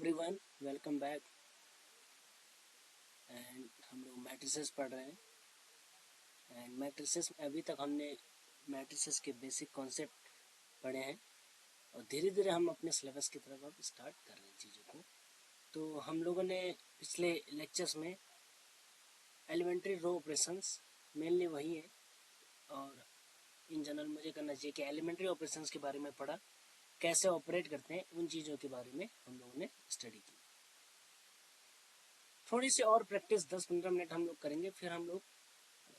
Everyone, welcome back. And हम लोग matrices पढ़ रहे हैं। एंड मैट्रिसेस अभी तक हमने मैट्रिसेस के बेसिक कॉन्सेप्ट पढ़े हैं और धीरे धीरे हम अपने सिलेबस की तरफ अब स्टार्ट कर रहे हैं चीज़ों को। तो हम लोगों ने पिछले लेक्चर्स में एलिमेंट्री रो ऑपरेशंस मेनली वही है और इन जनरल मुझे करना चाहिए कि एलिमेंट्री ऑपरेशंस के बारे में पढ़ा, कैसे ऑपरेट करते हैं उन चीज़ों के बारे में हम लोगों ने स्टडी की। थोड़ी सी और प्रैक्टिस 10-15 मिनट हम लोग करेंगे, फिर हम लोग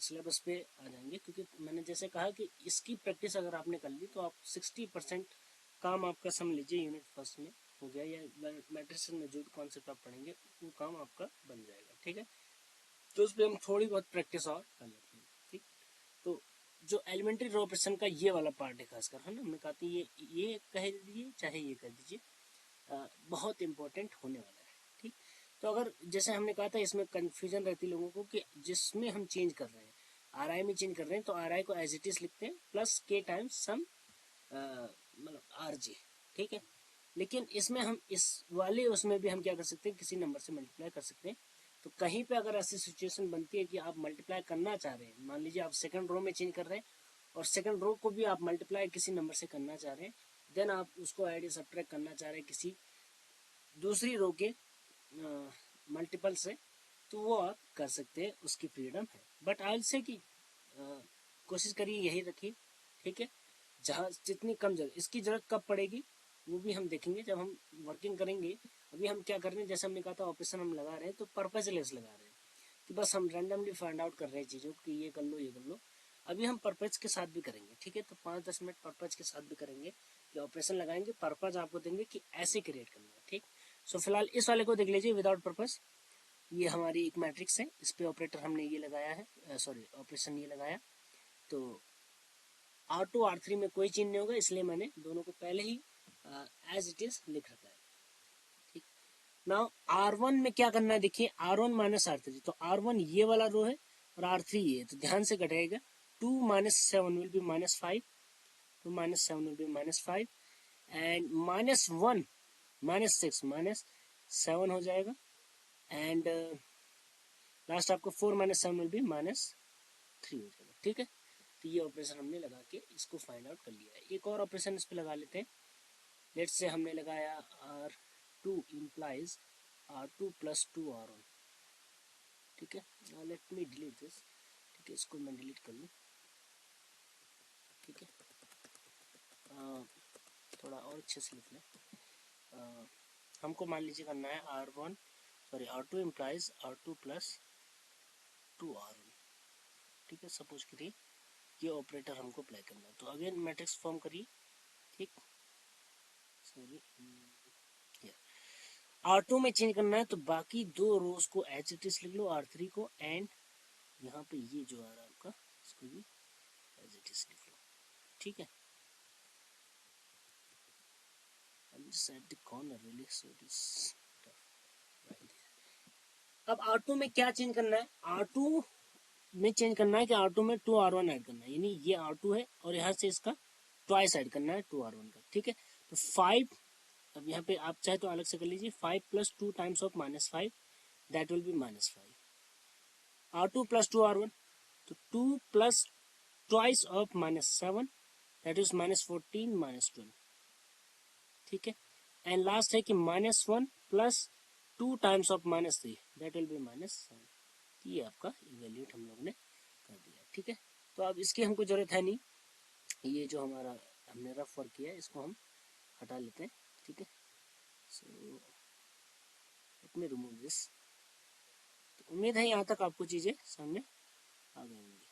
सिलेबस पे आ जाएंगे। क्योंकि मैंने जैसे कहा कि इसकी प्रैक्टिस अगर आपने कर ली तो आप 60% काम आपका समझ लीजिए यूनिट फर्स्ट में हो गया, या मैट्रिक्स में जो भी कॉन्सेप्ट आप पढ़ेंगे वो काम आपका बन जाएगा। ठीक है, तो उस पर हम थोड़ी बहुत प्रैक्टिस और कर लेते हैं। ठीक, तो जो एलिमेंट्री रो ऑपरेशन का ये वाला पार्ट है खासकर, है ना, मैं कहती ये कह दीजिए चाहे ये कह दीजिए, बहुत इम्पोर्टेंट होने वाला है। ठीक, तो अगर जैसे हमने कहा था इसमें कन्फ्यूजन रहती लोगों को कि जिसमें हम चेंज कर रहे हैं आर आई में चेंज कर रहे हैं तो आर आई को एज इट इज लिखते हैं प्लस के टाइम्स सम मतलब आर जे। ठीक है, लेकिन इसमें हम इस वाले उसमें भी हम क्या कर सकते हैं, किसी नंबर से मल्टीप्लाई कर सकते हैं। तो कहीं पे अगर ऐसी सिचुएशन बनती है कि आप मल्टीप्लाई करना चाह रहे हैं, मान लीजिए आप सेकंड रो में चेंज कर रहे हैं और सेकंड रो को भी आप मल्टीप्लाई किसी नंबर से करना चाह रहे हैं, देन आप उसको ऐड या सब्ट्रैक्ट करना चाह रहे हैं किसी दूसरी रो के मल्टीपल से, तो वो आप कर सकते हैं, उसकी फ्रीडम है। बट आई से कि कोशिश करिए यही रखिए। ठीक है, जहाँ जितनी कम जरूरत, इसकी ज़रूरत कब पड़ेगी वो भी हम देखेंगे जब हम वर्किंग करेंगे। अभी हम क्या कर रहे हैं, जैसे हमने कहा था ऑपरेशन हम लगा रहे हैं तो पर्पजलेस लगा रहे हैं कि बस हम रैंडमली फाइंड आउट कर रहे हैं चीज़ों कि ये कर लो ये कर लो। अभी हम पर्पज के साथ भी करेंगे। ठीक है, तो 5-10 मिनट पर्पज के साथ भी करेंगे कि ऑपरेशन लगाएंगे, पर्पज आपको देंगे कि ऐसे क्रिएट करना है। ठीक, सो फिलहाल इस वाले को देख लीजिए विदाउट पर्पज। ये हमारी एक मैट्रिक्स है, इस पे ऑपरेटर हमने ये लगाया है, सॉरी ऑपरेशन ये लगाया। तो R2 R3 में कोई चेंज नहीं होगा, इसलिए मैंने दोनों को पहले ही एज इट इज लिख रखा है। ठीक, नाउ R1 में क्या करना है, देखिए R1 माइनस R3, तो R1 ये वाला रो है और R3 ये है, तो ध्यान से घटाएगा। 2 minus 7 will be -5, 2 minus 7 will be -5 and -1 -6 -7 हो जाएगा एंड लास्ट आपको 4 माइनस 7 विल बी -3 हो जाएगा। ठीक है, तो ये ऑपरेशन हमने लगा के इसको फाइंड आउट कर लिया है। एक और ऑपरेशन इस पे लगा लेते हैं। लेट्स से हमने लगाया R2 इम्प्लाइज R2 + 2R1। ठीक है, लेट मी डिलीट दिस। ठीक है, इसको मैं डिलीट कर लूँ। ठीक है, थोड़ा और अच्छे से लिख लें। हमको मान लीजिए करना है R2 इम्प्लाइज R2 + 2R1। ठीक है, सपोज करिए ये ऑपरेटर हमको अप्लाई करना है, तो अगेन मैट्रिक्स फॉर्म करिए। ठीक, सॉरी R2 में चेंज करना है तो बाकी दो रोज को एच इट इज लिख लो, R3 को, एंड यहाँ पे ये जो आ रहा है आपका इसको भी एज इट इज लिख लो। ठीक है, अब R2 में क्या चेंज करना है, R2 में चेंज करना है कि R2 में 2R1 ऐड करना है, यानी ये R2 है और यहाँ से इसका ट्वाइस ऐड करना है 2R1 का। ठीक है, तो 5, अब यहाँ पे आप चाहे तो अलग से कर लीजिए, 5 + 2 times of -5 that will be -5। R2 + 2R1, तो 2 + ट्वाइस ऑफ -7 दैट इज -14 -12। ठीक है, एंड लास्ट है कि -1 + 2 times of -3 that will be -7। ये आपका इवेल्यूट हम लोग ने कर दिया। ठीक है, तो अब इसकी हमको जरूरत है नहीं, ये जो हमारा हमने रफ वर्क किया है इसको हम हटा लेते हैं। ठीक है, so let me remove this. तो उम्मीद है यहाँ तक आपको चीज़ें समझ में आ गई होंगी।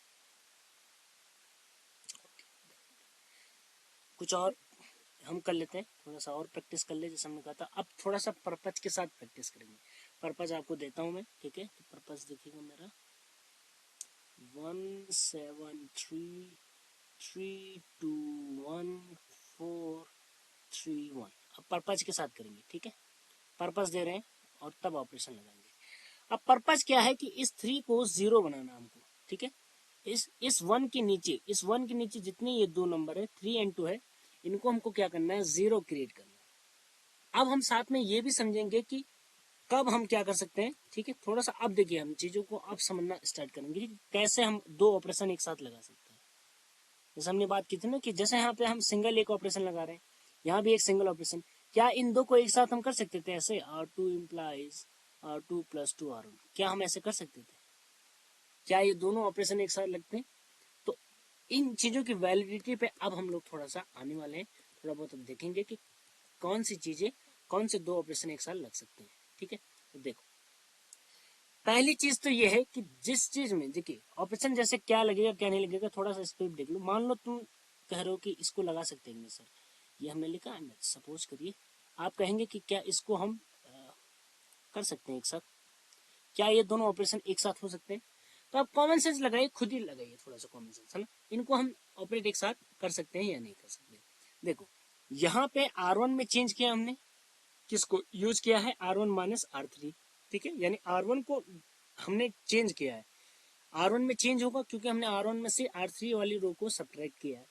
कुछ और हम कर लेते हैं, थोड़ा सा और प्रैक्टिस कर ले, जैसे हमने कहा था। अब थोड़ा सा पर्पज के साथ प्रैक्टिस करेंगे। पर्पज आपको देता हूँ मैं। ठीक है, तो पर्पज देखिएगा मेरा 1732141 अब पर्पज के साथ करेंगे। ठीक है, पर्पज दे रहे हैं और तब ऑपरेशन लगाएंगे। अब पर्पज क्या है कि इस 3 को 0 बनाना हमको। ठीक है, इस 1 के नीचे जितने ये दो नंबर है 3 और 2 है, इनको हमको क्या करना है, 0 क्रिएट करना है। अब हम साथ में ये भी समझेंगे कि कब हम क्या कर सकते हैं, ठीक है। थोड़ा सा अब देखिए, हम चीजों को अब समझना स्टार्ट करेंगे कि कैसे हम दो ऑपरेशन एक साथ लगा सकते हैं। जैसे हमने बात की थी ना कि जैसे यहाँ पे हम सिंगल एक ऑपरेशन लगा रहे हैं, यहाँ भी एक सिंगल ऑपरेशन, क्या इन दो को एक साथ हम कर सकते थे ऐसे, R2 इम्प्लाइज R2 + 2 R1, क्या हम ऐसे कर सकते थे? क्या ये दोनों ऑपरेशन एक साथ लगते हैं? तो इन चीजों की वैलिडिटी पे अब हम लोग थोड़ा सा आने वाले हैं, थोड़ा बहुत अब देखेंगे कि कौन सी चीजें, कौन से दो ऑपरेशन एक साथ लग सकते हैं, ठीक है। तो देखो, पहली चीज तो ये है कि जिस चीज में देखिए ऑपरेशन जैसे क्या लगेगा क्या नहीं लगेगा, थोड़ा सा इस पर देख लो। मान लो तुम कह रहे हो कि इसको लगा सकते हैं सर, ये हमने लिखा है, सपोज करिए आप कहेंगे कि क्या इसको हम कर सकते हैं एक साथ, क्या ये दोनों ऑपरेशन एक साथ हो सकते हैं? तो आप कॉमन सेंस लगाइए, खुद ही लगाइए थोड़ा सा कॉमन सेंस, है ना। इनको हम ऑपरेट एक साथ कर सकते हैं या नहीं कर सकते? देखो, यहाँ पे R1 में चेंज किया हमने, किसको यूज किया है, R1 - R3, ठीक है। यानी R1 को हमने चेंज किया है, R1 में चेंज होगा क्योंकि हमने R1 में से R3 वाली रो को सब्ट्रैक्ट किया है।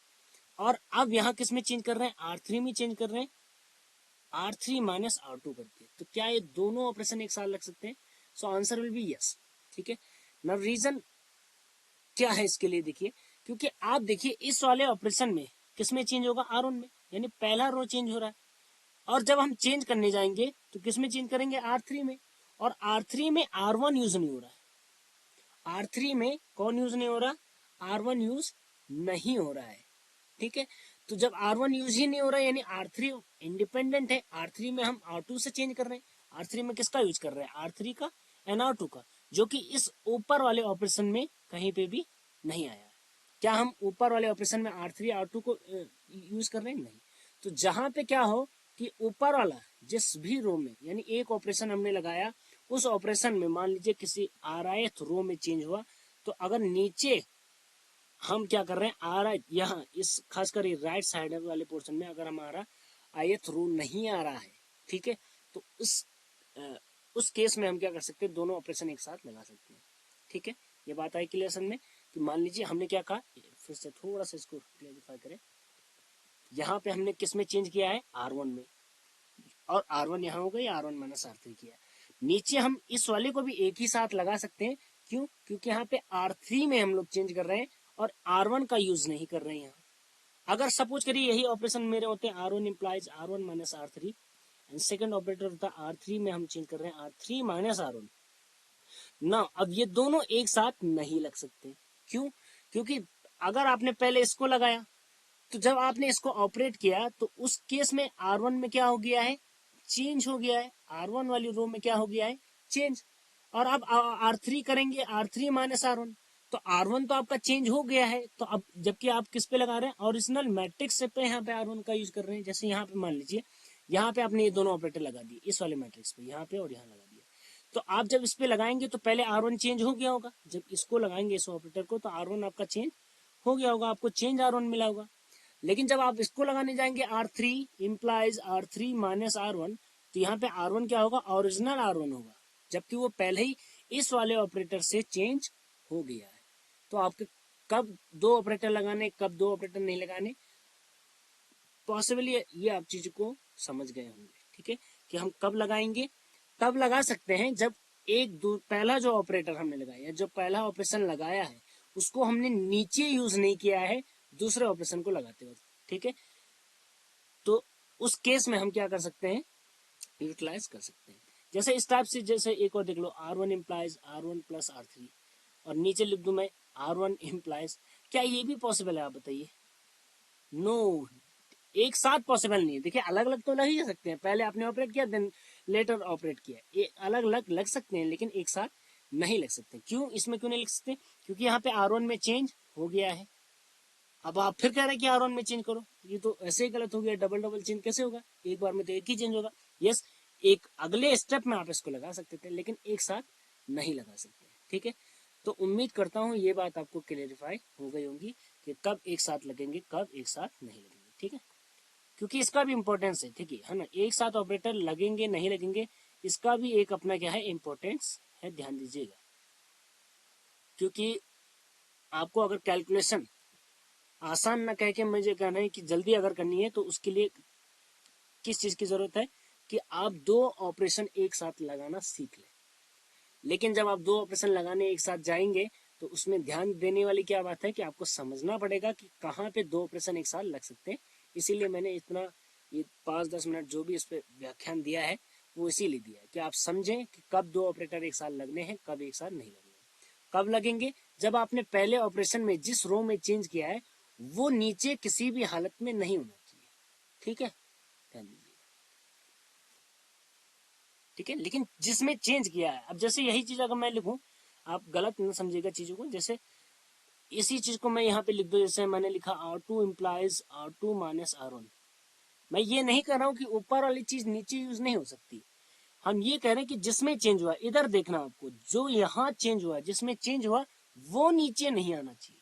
और अब यहाँ किस में चेंज कर रहे हैं, R3 में चेंज कर रहे हैं, R3 - R2 करके। तो क्या ये दोनों ऑपरेशन एक साथ लग सकते हैं? So answer will be yes, ठीक है। नाउ रीजन क्या है इसके लिए, देखिए, क्योंकि आप देखिए इस वाले ऑपरेशन में किस में चेंज होगा, R1 में, यानी पहला रो चेंज हो रहा है। और जब हम चेंज करने जाएंगे तो किस में चेंज करेंगे, R3 में। और R3 में R1 यूज नहीं हो रहा है, R3 में कौन यूज नहीं हो रहा, R1 यूज नहीं हो रहा है, ठीक है। तो जब R1 यूज ही नहीं हो रहा है यानी R3 इंडिपेंडेंट है, R3 में हम R2 से चेंज कर रहे हैं, R3 में किसका यूज कर रहे हैं, R3 का एंड R2 का, जो कि इस ऊपर वाले ऑपरेशन में कहीं पे भी नहीं आया है। क्या हम ऊपर वाले ऑपरेशन में R3 R2 को यूज कर रहे हैं, नहीं। तो जहां पे क्या हो कि ऊपर वाला जिस भी रो में, यानी एक ऑपरेशन हमने लगाया, उस ऑपरेशन में मान लीजिए किसी rith रो में चेंज हुआ, तो अगर नीचे हम क्या कर रहे हैं, आर यहाँ इस खासकर राइट साइड वाले पोर्शन में अगर हमारा ith रो नहीं आ रहा है, ठीक है, तो उस केस में हम क्या कर सकते हैं, दोनों ऑपरेशन एक साथ लगा सकते हैं, ठीक है। ये बात आई क्लियर समझ में कि मान लीजिए हमने क्या कहा, फिर से थोड़ा सा इसको क्लियरिफाई करें। यहाँ पे हमने किस में चेंज किया है, R1 में, और R1 यहाँ हो गई, R1 - R3 किया। नीचे हम इस वाले को भी एक ही साथ लगा सकते हैं, क्यों, क्योंकि यहाँ पे R3 में हम लोग चेंज कर रहे हैं और R1 का यूज नहीं कर रहे हैं यहाँ। अगर सपोज करिए यही ऑपरेशन मेरे होते हैं, R1 implies R1 - R3, and second operator होता है R3 में हम चेंज कर रहे हैं R3 - R1 ना। अब ये दोनों एक साथ नहीं लग सकते, क्यों, क्योंकि अगर आपने पहले इसको लगाया तो जब आपने इसको ऑपरेट किया तो उस केस में R1 में क्या हो गया है, चेंज हो गया है, R1 वाली रो में क्या हो गया है, चेंज। और अब R3 करेंगे, R3 - R1, तो R1 तो आपका चेंज हो गया है। तो अब जबकि आप किस पे लगा रहे हैं, ओरिजिनल मैट्रिक्स पे यहाँ पे R1 का यूज कर रहे हैं। जैसे यहाँ पे मान लीजिए, यहाँ पे आपने ये दोनों ऑपरेटर लगा दिए इस वाले मैट्रिक्स पे, यहाँ पे और यहाँ लगा दिया। तो आप जब इस पे लगाएंगे तो पहले R1 चेंज हो गया होगा, जब इसको लगाएंगे इस ऑपरेटर को तो R1 आपका चेंज हो गया होगा, आपको चेंज R1 मिला होगा। लेकिन जब आप इसको लगाने जाएंगे R3 इम्प्लाइज R3 - R1, तो यहाँ पे R1 क्या होगा, ओरिजिनल R1 होगा, जबकि वो पहले ही इस वाले ऑपरेटर से चेंज हो गया है। तो आपके कब दो ऑपरेटर लगाने, कब दो ऑपरेटर नहीं लगाने, पॉसिबली ये आप चीज को समझ गए होंगे, ठीक है, कि हम कब लगाएंगे। तब लगा सकते हैं जब एक दो पहला जो ऑपरेटर हमने लगाया, जो पहला ऑपरेशन लगाया है उसको हमने नीचे यूज नहीं किया है दूसरे ऑपरेशन को लगाते वक्त, ठीक है। तो उस केस में हम क्या कर सकते हैं, यूटिलाइज कर सकते हैं। जैसे इस टाइप से, जैसे एक और देख लो, R1 इम्प्लाइज R1 + R3, और नीचे लिख दूं मैं R1 इम्प्लाइज, क्या ये भी पॉसिबल है, आप बताइए। नो, एक साथ पॉसिबल नहीं है। देखिए अलग अलग तो लग ही सकते हैं, पहले आपने ऑपरेट किया देन लेटर ऑपरेट किया, ये अलग अलग लग सकते हैं लेकिन एक साथ नहीं लग सकते। क्यों, इसमें क्यों नहीं लग सकते, क्योंकि यहाँ पे R1 में चेंज हो गया है। अब आप फिर कह रहे हैं कि R1 में चेंज करो, ये तो ऐसे ही गलत हो गया, डबल डबल चेंज कैसे होगा, एक बार में तो एक ही चेंज होगा। यस, एक अगले स्टेप में आप इसको लगा सकते थे लेकिन एक साथ नहीं लगा सकते, ठीक है। तो उम्मीद करता हूँ ये बात आपको क्लियरिफाई हो गई होगी कि कब एक साथ लगेंगे, कब एक साथ नहीं लगेंगे, ठीक है। क्योंकि इसका भी इम्पोर्टेंस है, ठीक है ना, एक साथ ऑपरेटर लगेंगे नहीं लगेंगे, इसका भी एक अपना क्या है, इम्पोर्टेंस है, ध्यान दीजिएगा। क्योंकि आपको अगर कैलकुलेशन आसान ना कह के मुझे कहना है कि जल्दी अगर करनी है तो उसके लिए किस चीज की जरूरत है, कि आप 2 ऑपरेशन एक साथ लगाना सीख लें। लेकिन जब आप 2 ऑपरेशन लगाने एक साथ जाएंगे तो उसमें ध्यान देने वाली क्या बात है कि आपको समझना पड़ेगा कि कहाँ पे 2 ऑपरेशन एक साथ लग सकते हैं। इसीलिए मैंने इतना ये 5-10 मिनट जो भी इस पर व्याख्यान दिया है वो इसीलिए दिया है कि आप समझें कि कब 2 ऑपरेटर एक साथ लगने हैं, कब एक साथ नहीं लगने हैं। कब लगेंगे? जब आपने पहले ऑपरेशन में जिस रो में चेंज किया है वो नीचे किसी भी हालत में नहीं होना चाहिए। ठीक है, ध्यान दीजिए। ठीक है, लेकिन जिसमें चेंज किया है, अब जैसे यही चीज अगर मैं लिखूं, आप गलत न समझिएगा चीजों को, जैसे इसी चीज को मैं यहाँ पे लिख दो, जैसे मैंने लिखा R2 implies R2 minus R1। मैं ये नहीं कर रहा हूँ कि ऊपर वाली चीज नीचे यूज नहीं हो सकती, हम ये कह रहे हैं कि जिसमें चेंज हुआ, इधर देखना आपको, जो यहाँ चेंज हुआ, जिसमें चेंज हुआ वो नीचे नहीं आना चाहिए।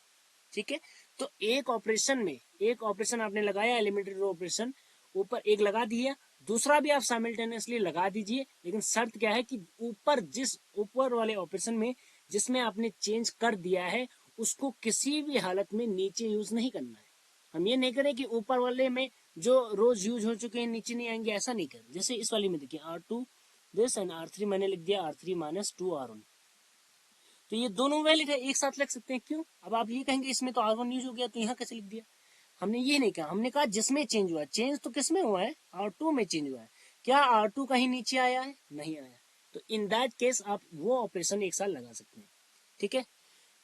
ठीक है, तो एक ऑपरेशन आपने लगाया, एलिमेंट्री रो ऑपरेशन, ऊपर एक लगा दिया, दूसरा भी आप साइमल्टेनियसली लगा दीजिए, लेकिन शर्त क्या है कि ऊपर वाले ऑपरेशन में जिसमें आपने चेंज कर दिया है उसको किसी भी हालत में नीचे यूज नहीं करना है। हम ये नहीं करें कि ऊपर वाले में जो रोज यूज हो चुके हैं नीचे नहीं आएंगे, ऐसा नहीं करें। जैसे इस वाली में देखिए R2 दिस एंड R3 मैंने लिख दिया R3 माइनस 2 R1, तो ये दोनों वैलिड है, एक साथ लग सकते हैं। क्यों? अब आप ये कहेंगे इसमें तो R1 यूज हो गया, तो यहाँ कैसे लिख दिया? हमने ये नहीं कहा, हमने कहा जिसमें चेंज हुआ। चेंज तो किसमें हुआ है? R2 में चेंज हुआ है। क्या R2 कहीं नीचे आया है? नहीं आया। तो इन दैट केस आप वो ऑपरेशन एक साथ लगा सकते हैं। ठीक है,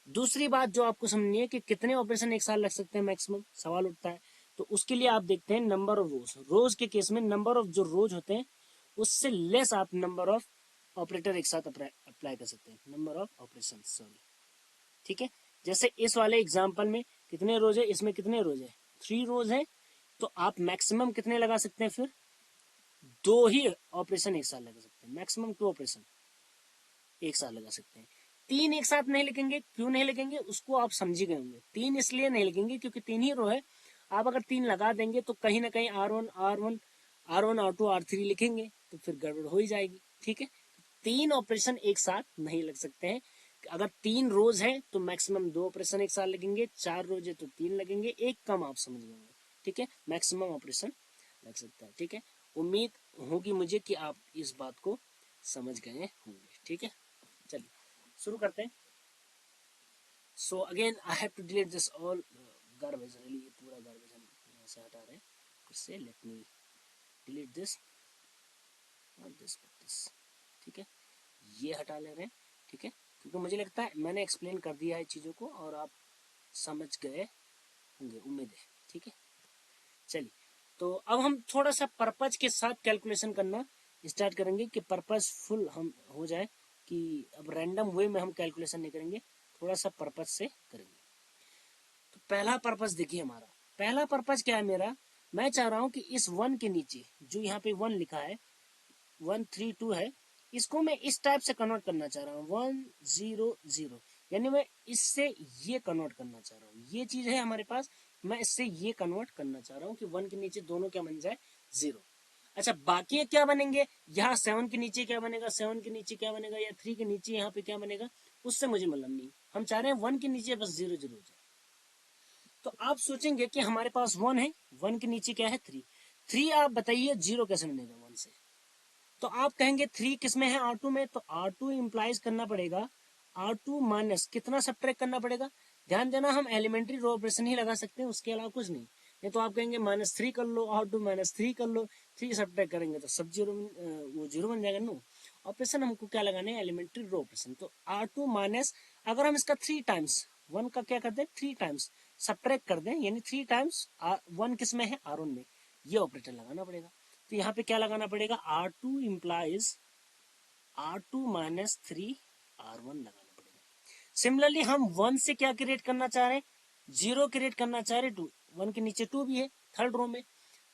दूसरी बात जो आपको समझनी है कि कितने ऑपरेशन एक साथ लग सकते हैं मैक्सिमम, सवाल उठता है। तो उसके लिए आप देखते हैं नंबर ऑफ रोज। रोज के केस में नंबर ऑफ जो रोज होते हैं उससे लेस आप नंबर ऑफ ऑपरेटर एक साथ अप्लाई कर सकते हैं, नंबर ऑफ ऑपरेशन, सॉरी। ठीक है, जैसे इस वाले एग्जांपल में कितने रोज है, इसमें कितने रोज है? 3 रोज है, तो आप मैक्सिमम कितने लगा सकते हैं? फिर 2 ही ऑपरेशन एक साथ लगा सकते हैं, मैक्सिमम 2 ऑपरेशन एक साथ लगा सकते हैं। 3 एक साथ नहीं लिखेंगे। क्यों नहीं लिखेंगे उसको आप समझ गए होंगे। 3 इसलिए नहीं लिखेंगे क्योंकि 3 ही रो है। आप अगर 3 लगा देंगे तो कहीं ना कहीं R1 R2 R3 लिखेंगे तो फिर गड़बड़ हो ही जाएगी। ठीक है, 3 ऑपरेशन एक साथ नहीं लग सकते हैं। अगर 3 रोज है तो मैक्सिमम 2 ऑपरेशन एक साथ लगेंगे, 4 रोज है तो 3 लगेंगे, एक कम आप समझ गए होंगे। ठीक है, मैक्सिमम ऑपरेशन लग सकता है। ठीक है, उम्मीद होगी मुझे कि आप इस बात को समझ गए होंगे। ठीक है, चलिए शुरू करते हैं। So again I have to delete this all garbage, really ये पूरा गार्बेज हम यहाँ से हटा रहे हैं। फिर से लेट मी डिलीट दिस और दिस। ठीक है, ये हटा ले रहे हैं। ठीक है, क्योंकि मुझे लगता है मैंने एक्सप्लेन कर दिया है चीज़ों को और आप समझ गए होंगे, उम्मीद है। ठीक है, चलिए तो अब हम थोड़ा सा पर्पज के साथ कैलकुलेशन करना स्टार्ट करेंगे कि पर्पज फुल हम हो जाए, कि अब रैंडम वे में हम कैलकुलेशन नहीं करेंगे, थोड़ा सा पर्पज से करेंगे। तो पहला पर्पज देखिए, हमारा पहला पर्पज क्या है मेरा, मैं चाह रहा हूं कि इस 1 के नीचे जो यहाँ पे 1 लिखा है 132 है, इसको मैं इस टाइप से कन्वर्ट करना चाह रहा हूँ 100, यानी मैं इससे ये कन्वर्ट करना चाह रहा हूँ। ये चीज है हमारे पास, मैं इससे ये कन्वर्ट करना चाह रहा हूँ कि 1 के नीचे दोनों क्या बन जाए? 0। अच्छा, बाकी क्या बनेंगे? यहाँ 7 के नीचे क्या बनेगा, 7 के नीचे क्या बनेगा, या 3 के नीचे यहाँ पे क्या बनेगा, उससे मुझे मतलब नहीं। हम चाह रहे हैं 1 के नीचे बस 0 0 हो जाए। तो आप सोचेंगे कि हमारे पास 1 है, 1 के नीचे क्या है? 3। आप बताइए 0 कैसे बनेगा 1 से? तो आप कहेंगे 3 किस में है? R2 में। तो R2 इंप्लाइज करना पड़ेगा R2 माइनस कितना सब्ट्रैक्ट करना पड़ेगा? ध्यान देना, हम एलिमेंट्री रो ऑपरेशन ही लगा सकते हैं, उसके अलावा कुछ नहीं। नहीं तो आप कहेंगे -3 कर लो, R2 -3 कर लो, 3 सब्ट्रैक्ट करेंगे तो सब 0, वो 0 बन जाएगा। नो, ऑपरेशन हमको क्या लगाने हैं? Elementary row operation. तो R2 माइनस, अगर हम इसका 3 टाइम्स 1 का क्या कर दें? 3 टाइम्स सब्ट्रैक्ट कर दें, यानी 3 टाइम्स 1 किस में है? R1 में। ये ऑपरेटर लगाना पड़ेगा। तो यहाँ पे क्या लगाना पड़ेगा? R2 implies R2 minus 3 R1 लगाना पड़ेगा। सिमिलरली हम 1 से क्या क्रिएट करना चाह रहे हैं? 0 क्रिएट करना चाह रहे हैं। 2, 1 के नीचे 2 भी है थर्ड रो में,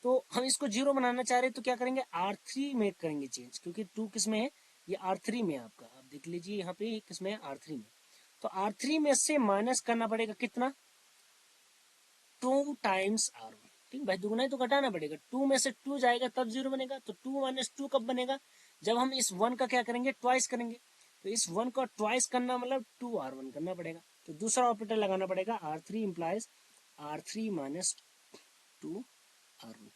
तो हम इसको 0 बनाना चाह रहे हैं। तो क्या करेंगे? R3 में करेंगे चेंज, क्योंकि 2 किस में है? ये R3 में है आपका। आप देख लीजिए यहाँ पे किस में है? R3 में। तो R3 में से माइनस करना पड़ेगा कितना? 2 टाइम्स R1। ठीक भाई, दुगना ही तो घटाना पड़ेगा। 2 में से 2 जाएगा तब 0 बनेगा। तो 2 माइनस 2 कब बनेगा? जब हम इस 1 का क्या करेंगे? ट्वाइस करेंगे। तो इस 1 का ट्वाइस करना मतलब 2 R1 करना पड़ेगा। तो दूसरा ऑपरेटर लगाना पड़ेगा R3 implies R3 minus 2 R1।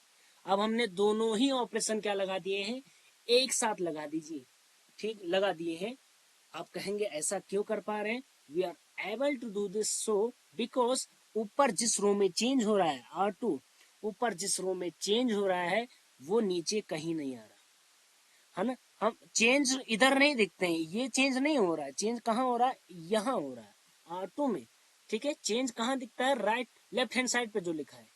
अब हमने दोनों ही ऑपरेशन क्या लगा दिए हैं, एक साथ लगा दीजिए, ठीक, लगा दिए हैं। आप कहेंगे ऐसा क्यों कर पा रहे हैं, we are able to do this so because ऊपर जिस रो में चेंज हो रहा है R2, ऊपर जिस रो में चेंज हो रहा है वो नीचे कहीं नहीं आ रहा है ना। हम चेंज इधर नहीं दिखते हैं, ये चेंज नहीं हो रहा है, चेंज कहाँ हो रहा है, यहाँ हो रहा है R2 में, ठीक है। चेंज कहाँ दिखता है, राइट लेफ्ट हैंड साइड पे जो लिखा है,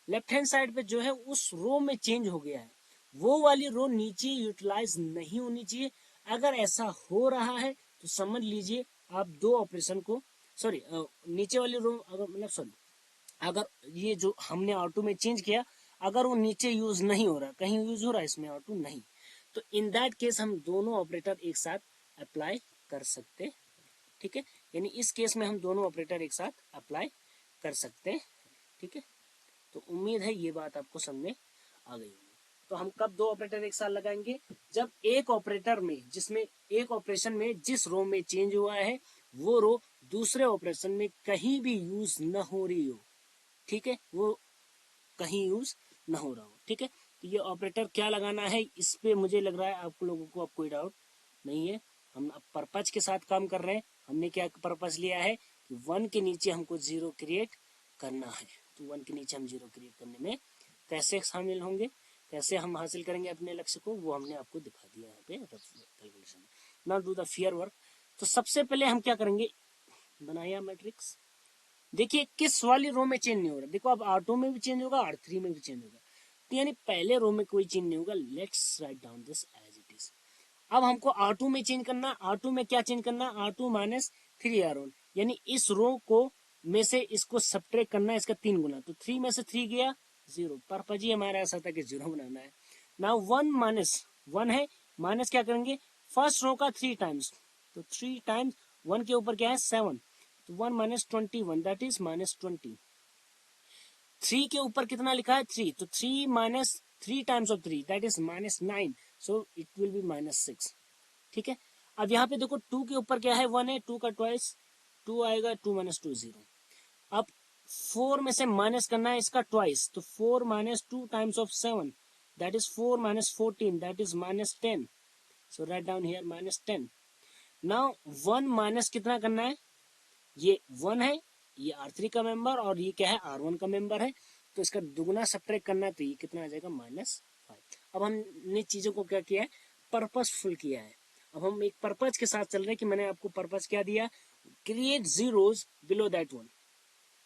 लेफ्ट हैंड साइड पे जो है उस रो में चेंज हो गया है, वो वाली रो नीचे यूटिलाइज नहीं होनी चाहिए। अगर ऐसा हो रहा है तो समझ लीजिए आप दो ऑपरेशन को, सॉरी नीचे वाली रो अगर मतलब सॉरी अगर ये जो हमने R2 में चेंज किया अगर वो नीचे यूज नहीं हो रहा, कहीं यूज हो रहा है इसमें R2 नहीं, तो इन दैट केस हम दोनों ऑपरेटर एक साथ अप्लाई कर सकते, ठीक है। यानी इस केस में हम दोनों ऑपरेटर एक साथ अप्लाई कर सकते हैं, ठीक है। तो उम्मीद है ये बात आपको समझ में आ गई होगी। तो हम कब दो ऑपरेटर एक साथ लगाएंगे, जब एक ऑपरेटर में जिसमें एक ऑपरेशन में जिस रो में चेंज हुआ है वो रो दूसरे ऑपरेशन में कहीं भी यूज न हो रही हो, ठीक है, वो कहीं यूज न हो रहा हो, ठीक है। तो ये ऑपरेटर क्या लगाना है इस पे मुझे लग रहा है आप लोगों को अब कोई डाउट नहीं है। हम अब पर्पज के साथ काम कर रहे हैं, हमने क्या पर्पज लिया है कि 1 के नीचे हमको 0 क्रिएट करना है, तो 1 के नीचे हम 0 क्रिएट करने में कैसे शामिल होंगे, कैसे हम हासिल करेंगे अपने लक्ष्य को, वो हमने आपको दिखा दिया यहाँ पे calculation. Now do the fear work. तो सबसे पहले हम क्या करेंगे, बनाया मैट्रिक्स, देखिए किस वाली रो में चेंज नहीं हो रहा, देखो अब R2 में भी चेंज होगा R3 में भी चेंज होगा, तो यानी पहले रो में कोई चेंज नहीं होगा। Let's write down this as it is. अब हमको R2 में चेंज करना, R2 में क्या चेंज करना, R2 माइनस 3R1, यानी इस रो को में से इसको सब्ट्रैक्ट करना है, इसका 3 गुना, तो 3 में से 3 गया 0, पर्पज ही हमारा ऐसा था कि 0 बनाना है। नाउ 1 माइनस 1 है, माइनस क्या करेंगे फर्स्ट रो का 3 टाइम्स, तो 3 टाइम्स 1 के ऊपर क्या है 7, तो 1 माइनस 21 दैट इज माइनस 20। 3 के ऊपर कितना लिखा है 3, तो 3 minus 3 times of 3 that is minus 9, so it will be minus 6, ठीक है। अब यहाँ पे देखो 2 के ऊपर क्या है 1 है, 2 का ट्वाइस 2 आएगा, 2 माइनस 2 0। अब 4 में से माइनस करना है इसका ट्वाइस, तो 4 minus 2 times of 7 that is 4 minus 14 that is minus 10, so write down here minus 10। Now 1 minus कितना करना है, ये 1 है, ये R3 का मेंबर और ये क्या है R1 का मेंबर है, तो इसका दुगुना सब्ट्रैक्ट करना है, तो ये कितना आ जाएगा -5। अब हमने चीजों को क्या किया है, पर्पसफुल किया है। अब हम एक पर्पज के साथ चल रहे हैं कि मैंने आपको पर्पज क्या दिया, क्रिएट जीरोस बिलो दैट 1,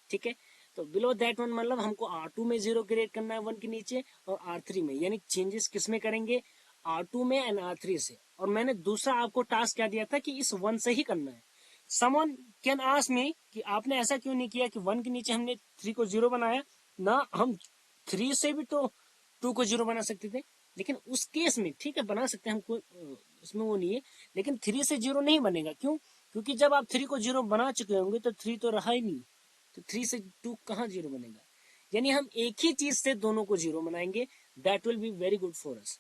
ठीक है। तो बिलो दैट 1 मतलब हमको R2 में 0 क्रिएट करना है 1 के नीचे, और R3 में, यानी चेंजेस किस में करेंगे R2 में एंड R3 से। और मैंने दूसरा आपको टास्क क्या दिया था कि इस 1 से ही करना है। समवन कैन आस्क मी कि आपने ऐसा क्यों नहीं किया कि 1 के नीचे हमने 3 को 0 बनाया ना, हम 3 से भी तो 2 को 0 बना सकते थे, लेकिन उस केस में ठीक है बना सकते हैं, हमको उसमें वो नहीं है, लेकिन 3 से 0 नहीं बनेगा, क्यों, क्योंकि जब आप 3 को 0 बना चुके होंगे तो 3 तो रहा ही नहीं, तो 3 से 2 कहाँ 0 बनेगा, यानी हम एक ही चीज से दोनों को 0 बनाएंगे, that will be very good for us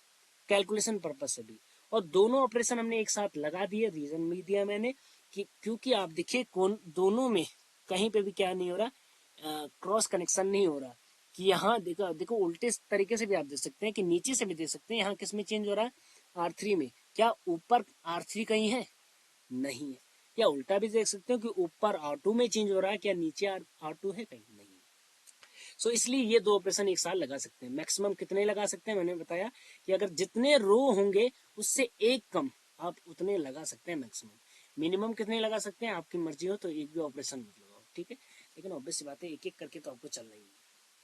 calculation purpose से भी। और दोनों ऑपरेशन हमने एक साथ लगा दिए, रीजन भी दिया मैंने कि क्योंकि आप देखिए कौन दोनों में कहीं पे भी क्या नहीं हो रहा, क्रॉस कनेक्शन नहीं हो रहा, कि यहाँ देखो देखो उल्टे तरीके से भी आप देख सकते हैं कि नीचे से भी देख सकते हैं, यहाँ किस में चेंज हो रहा है R3 में, क्या ऊपर R3 कहीं है नहीं है, या उल्टा भी देख सकते हो कि ऊपर R2 में चेंज हो रहा है, क्या नीचे R2 है कहीं नहीं। सो इसलिए ये दो ऑपरेशन एक साथ लगा सकते हैं। मैक्सिमम कितने लगा सकते हैं, मैंने बताया कि अगर जितने रो होंगे उससे एक कम आप उतने लगा सकते हैं मैक्सिमम। मिनिमम कितने लगा सकते हैं आपकी मर्जी हो तो एक भी ऑपरेशन मत लगाओ, ठीक है, लेकिन ऑब्वियस सी बात है एक एक करके तो आपको चलना ही है,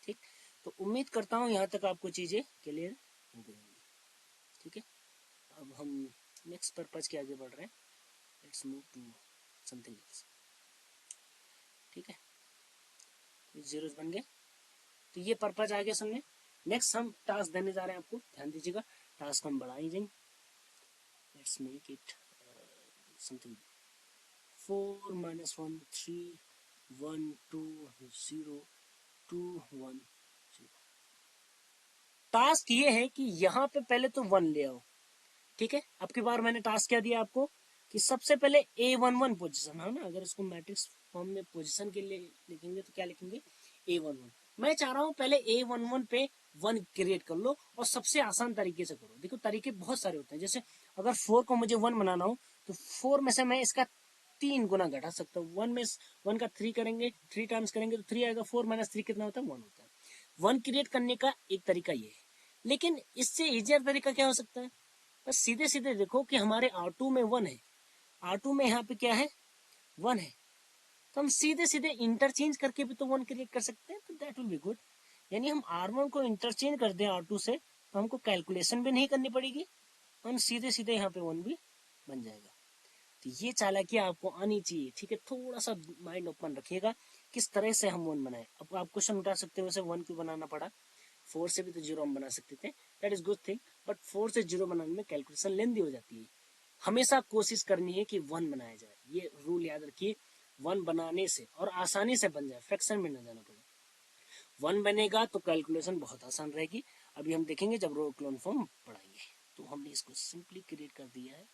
ठीक। तो उम्मीद करता हूँ यहाँ तक आपको चीजें क्लियर हो गई होंगी, ठीक है। अब हम नेक्स्ट पर्पज के आगे बढ़ रहे हैं, let's move to something else, ठीक है। जीरोस बन गए, तो ये पर्पज आ गया सामने। नेक्स्ट हम टास्क देने जा रहे हैं आपको, ध्यान दीजिएगा, टास्क हम बढ़ा ही जाएंगे। Let's make it something 4 minus 1 3 1 2 0 2 1 0। Task ये है कि यहाँ पे पहले तो 1 ले आओ, ठीक है। अब की बार मैंने टास्क क्या दिया आपको कि सबसे पहले A11 पोजीशन है ना, अगर इसको मैट्रिक्स फॉर्म में पोजीशन के लिए लिखेंगे तो क्या लिखेंगे A11। मैं चाह रहा हूँ पहले A11 पे वन क्रिएट कर लो और सबसे आसान तरीके से करो। देखो तरीके बहुत सारे होते हैं, जैसे अगर 4 को मुझे 1 बनाना हो तो 4 में से मैं इसका 3 गुना घटा सकता हूँ। 1 में 1 का 3 करेंगे, 3 टाइम्स करेंगे तो 3 आएगा, 4 माइनस 3 कितना होता है, 1 होता है। 1 क्रिएट करने का एक तरीका ये है, लेकिन इससे इजियर तरीका क्या हो सकता है, बस सीधे सीधे देखो कि हमारे R2 में 1 है, R2 में यहाँ पे क्या है, 1 है, तो हम सीधे सीधे इंटरचेंज करके भी तो 1 क्रिएट कर सकते हैं, तो दैट विल बी गुड। यानी हम R1 को इंटरचेंज कर दें R2 से, तो हमको कैलकुलेशन भी नहीं करनी पड़ेगी, हम सीधे सीधे यहाँ पे 1 भी बन जाएगा। तो ये चालाकी आपको आनी चाहिए, ठीक है। थोड़ा सा माइंड ओपन रखिएगा किस तरह से हम 1 बनाए। अब आप क्वेश्चन उठा सकते हो वैसे 1 क्यों बनाना पड़ा, 4 से भी तो 0 हम बना सकते थे, that is good thing, but 4 से 0 बनाने में कैलकुलेशन लेंदी हो जाती है। हमेशा कोशिश करनी है कि 1 बनाया जाए, ये रूल याद रखिए। 1 बनाने से और आसानी से बन जाए, फ्रैक्शन में न जाना पड़े। 1 बनेगा तो कैलकुलेशन बहुत आसान रहेगी। अभी हम देखेंगे जब रो क्लोन फॉर्म पढ़ाएंगे। तो हमने इसको सिंपली क्रिएट कर दिया है।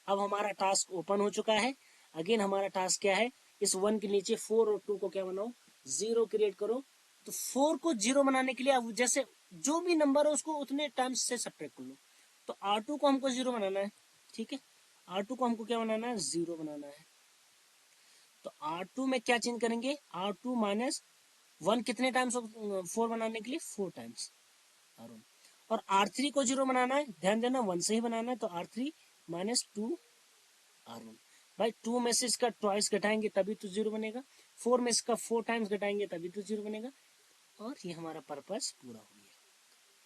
अब हमारा टास्क ओपन हो चुका है। अगेन हमारा टास्क क्या है, इस 1 के नीचे 4 और 2 को क्या बनाओ, 0 क्रिएट करो। तो 4 को 0 बनाने के लिए अब जैसे जो भी नंबर है उसको उतने टाइम्स से सब्ट्रैक्ट कर लो। तो R2 को हमको 0 बनाना है, ठीक है। R2 को हमको क्या बनाना है, 0 बनाना है। तो R2 में क्या चेंज करेंगे, R2 माइनस 1 कितने टाइम्स 4 बनाने के लिए, 4 टाइम्स R1। और R3 को 0 बनाना है, ध्यान देना 1 से ही बनाना है, तो R3 माइनस 2 R1। भाई 2 में से इसका ट्वाइस घटाएंगे तभी तो 0 बनेगा, 4 में इसका 4 टाइम्स घटाएंगे तभी तो 0 बनेगा। और ये हमारा पर्पस पूरा हो गया।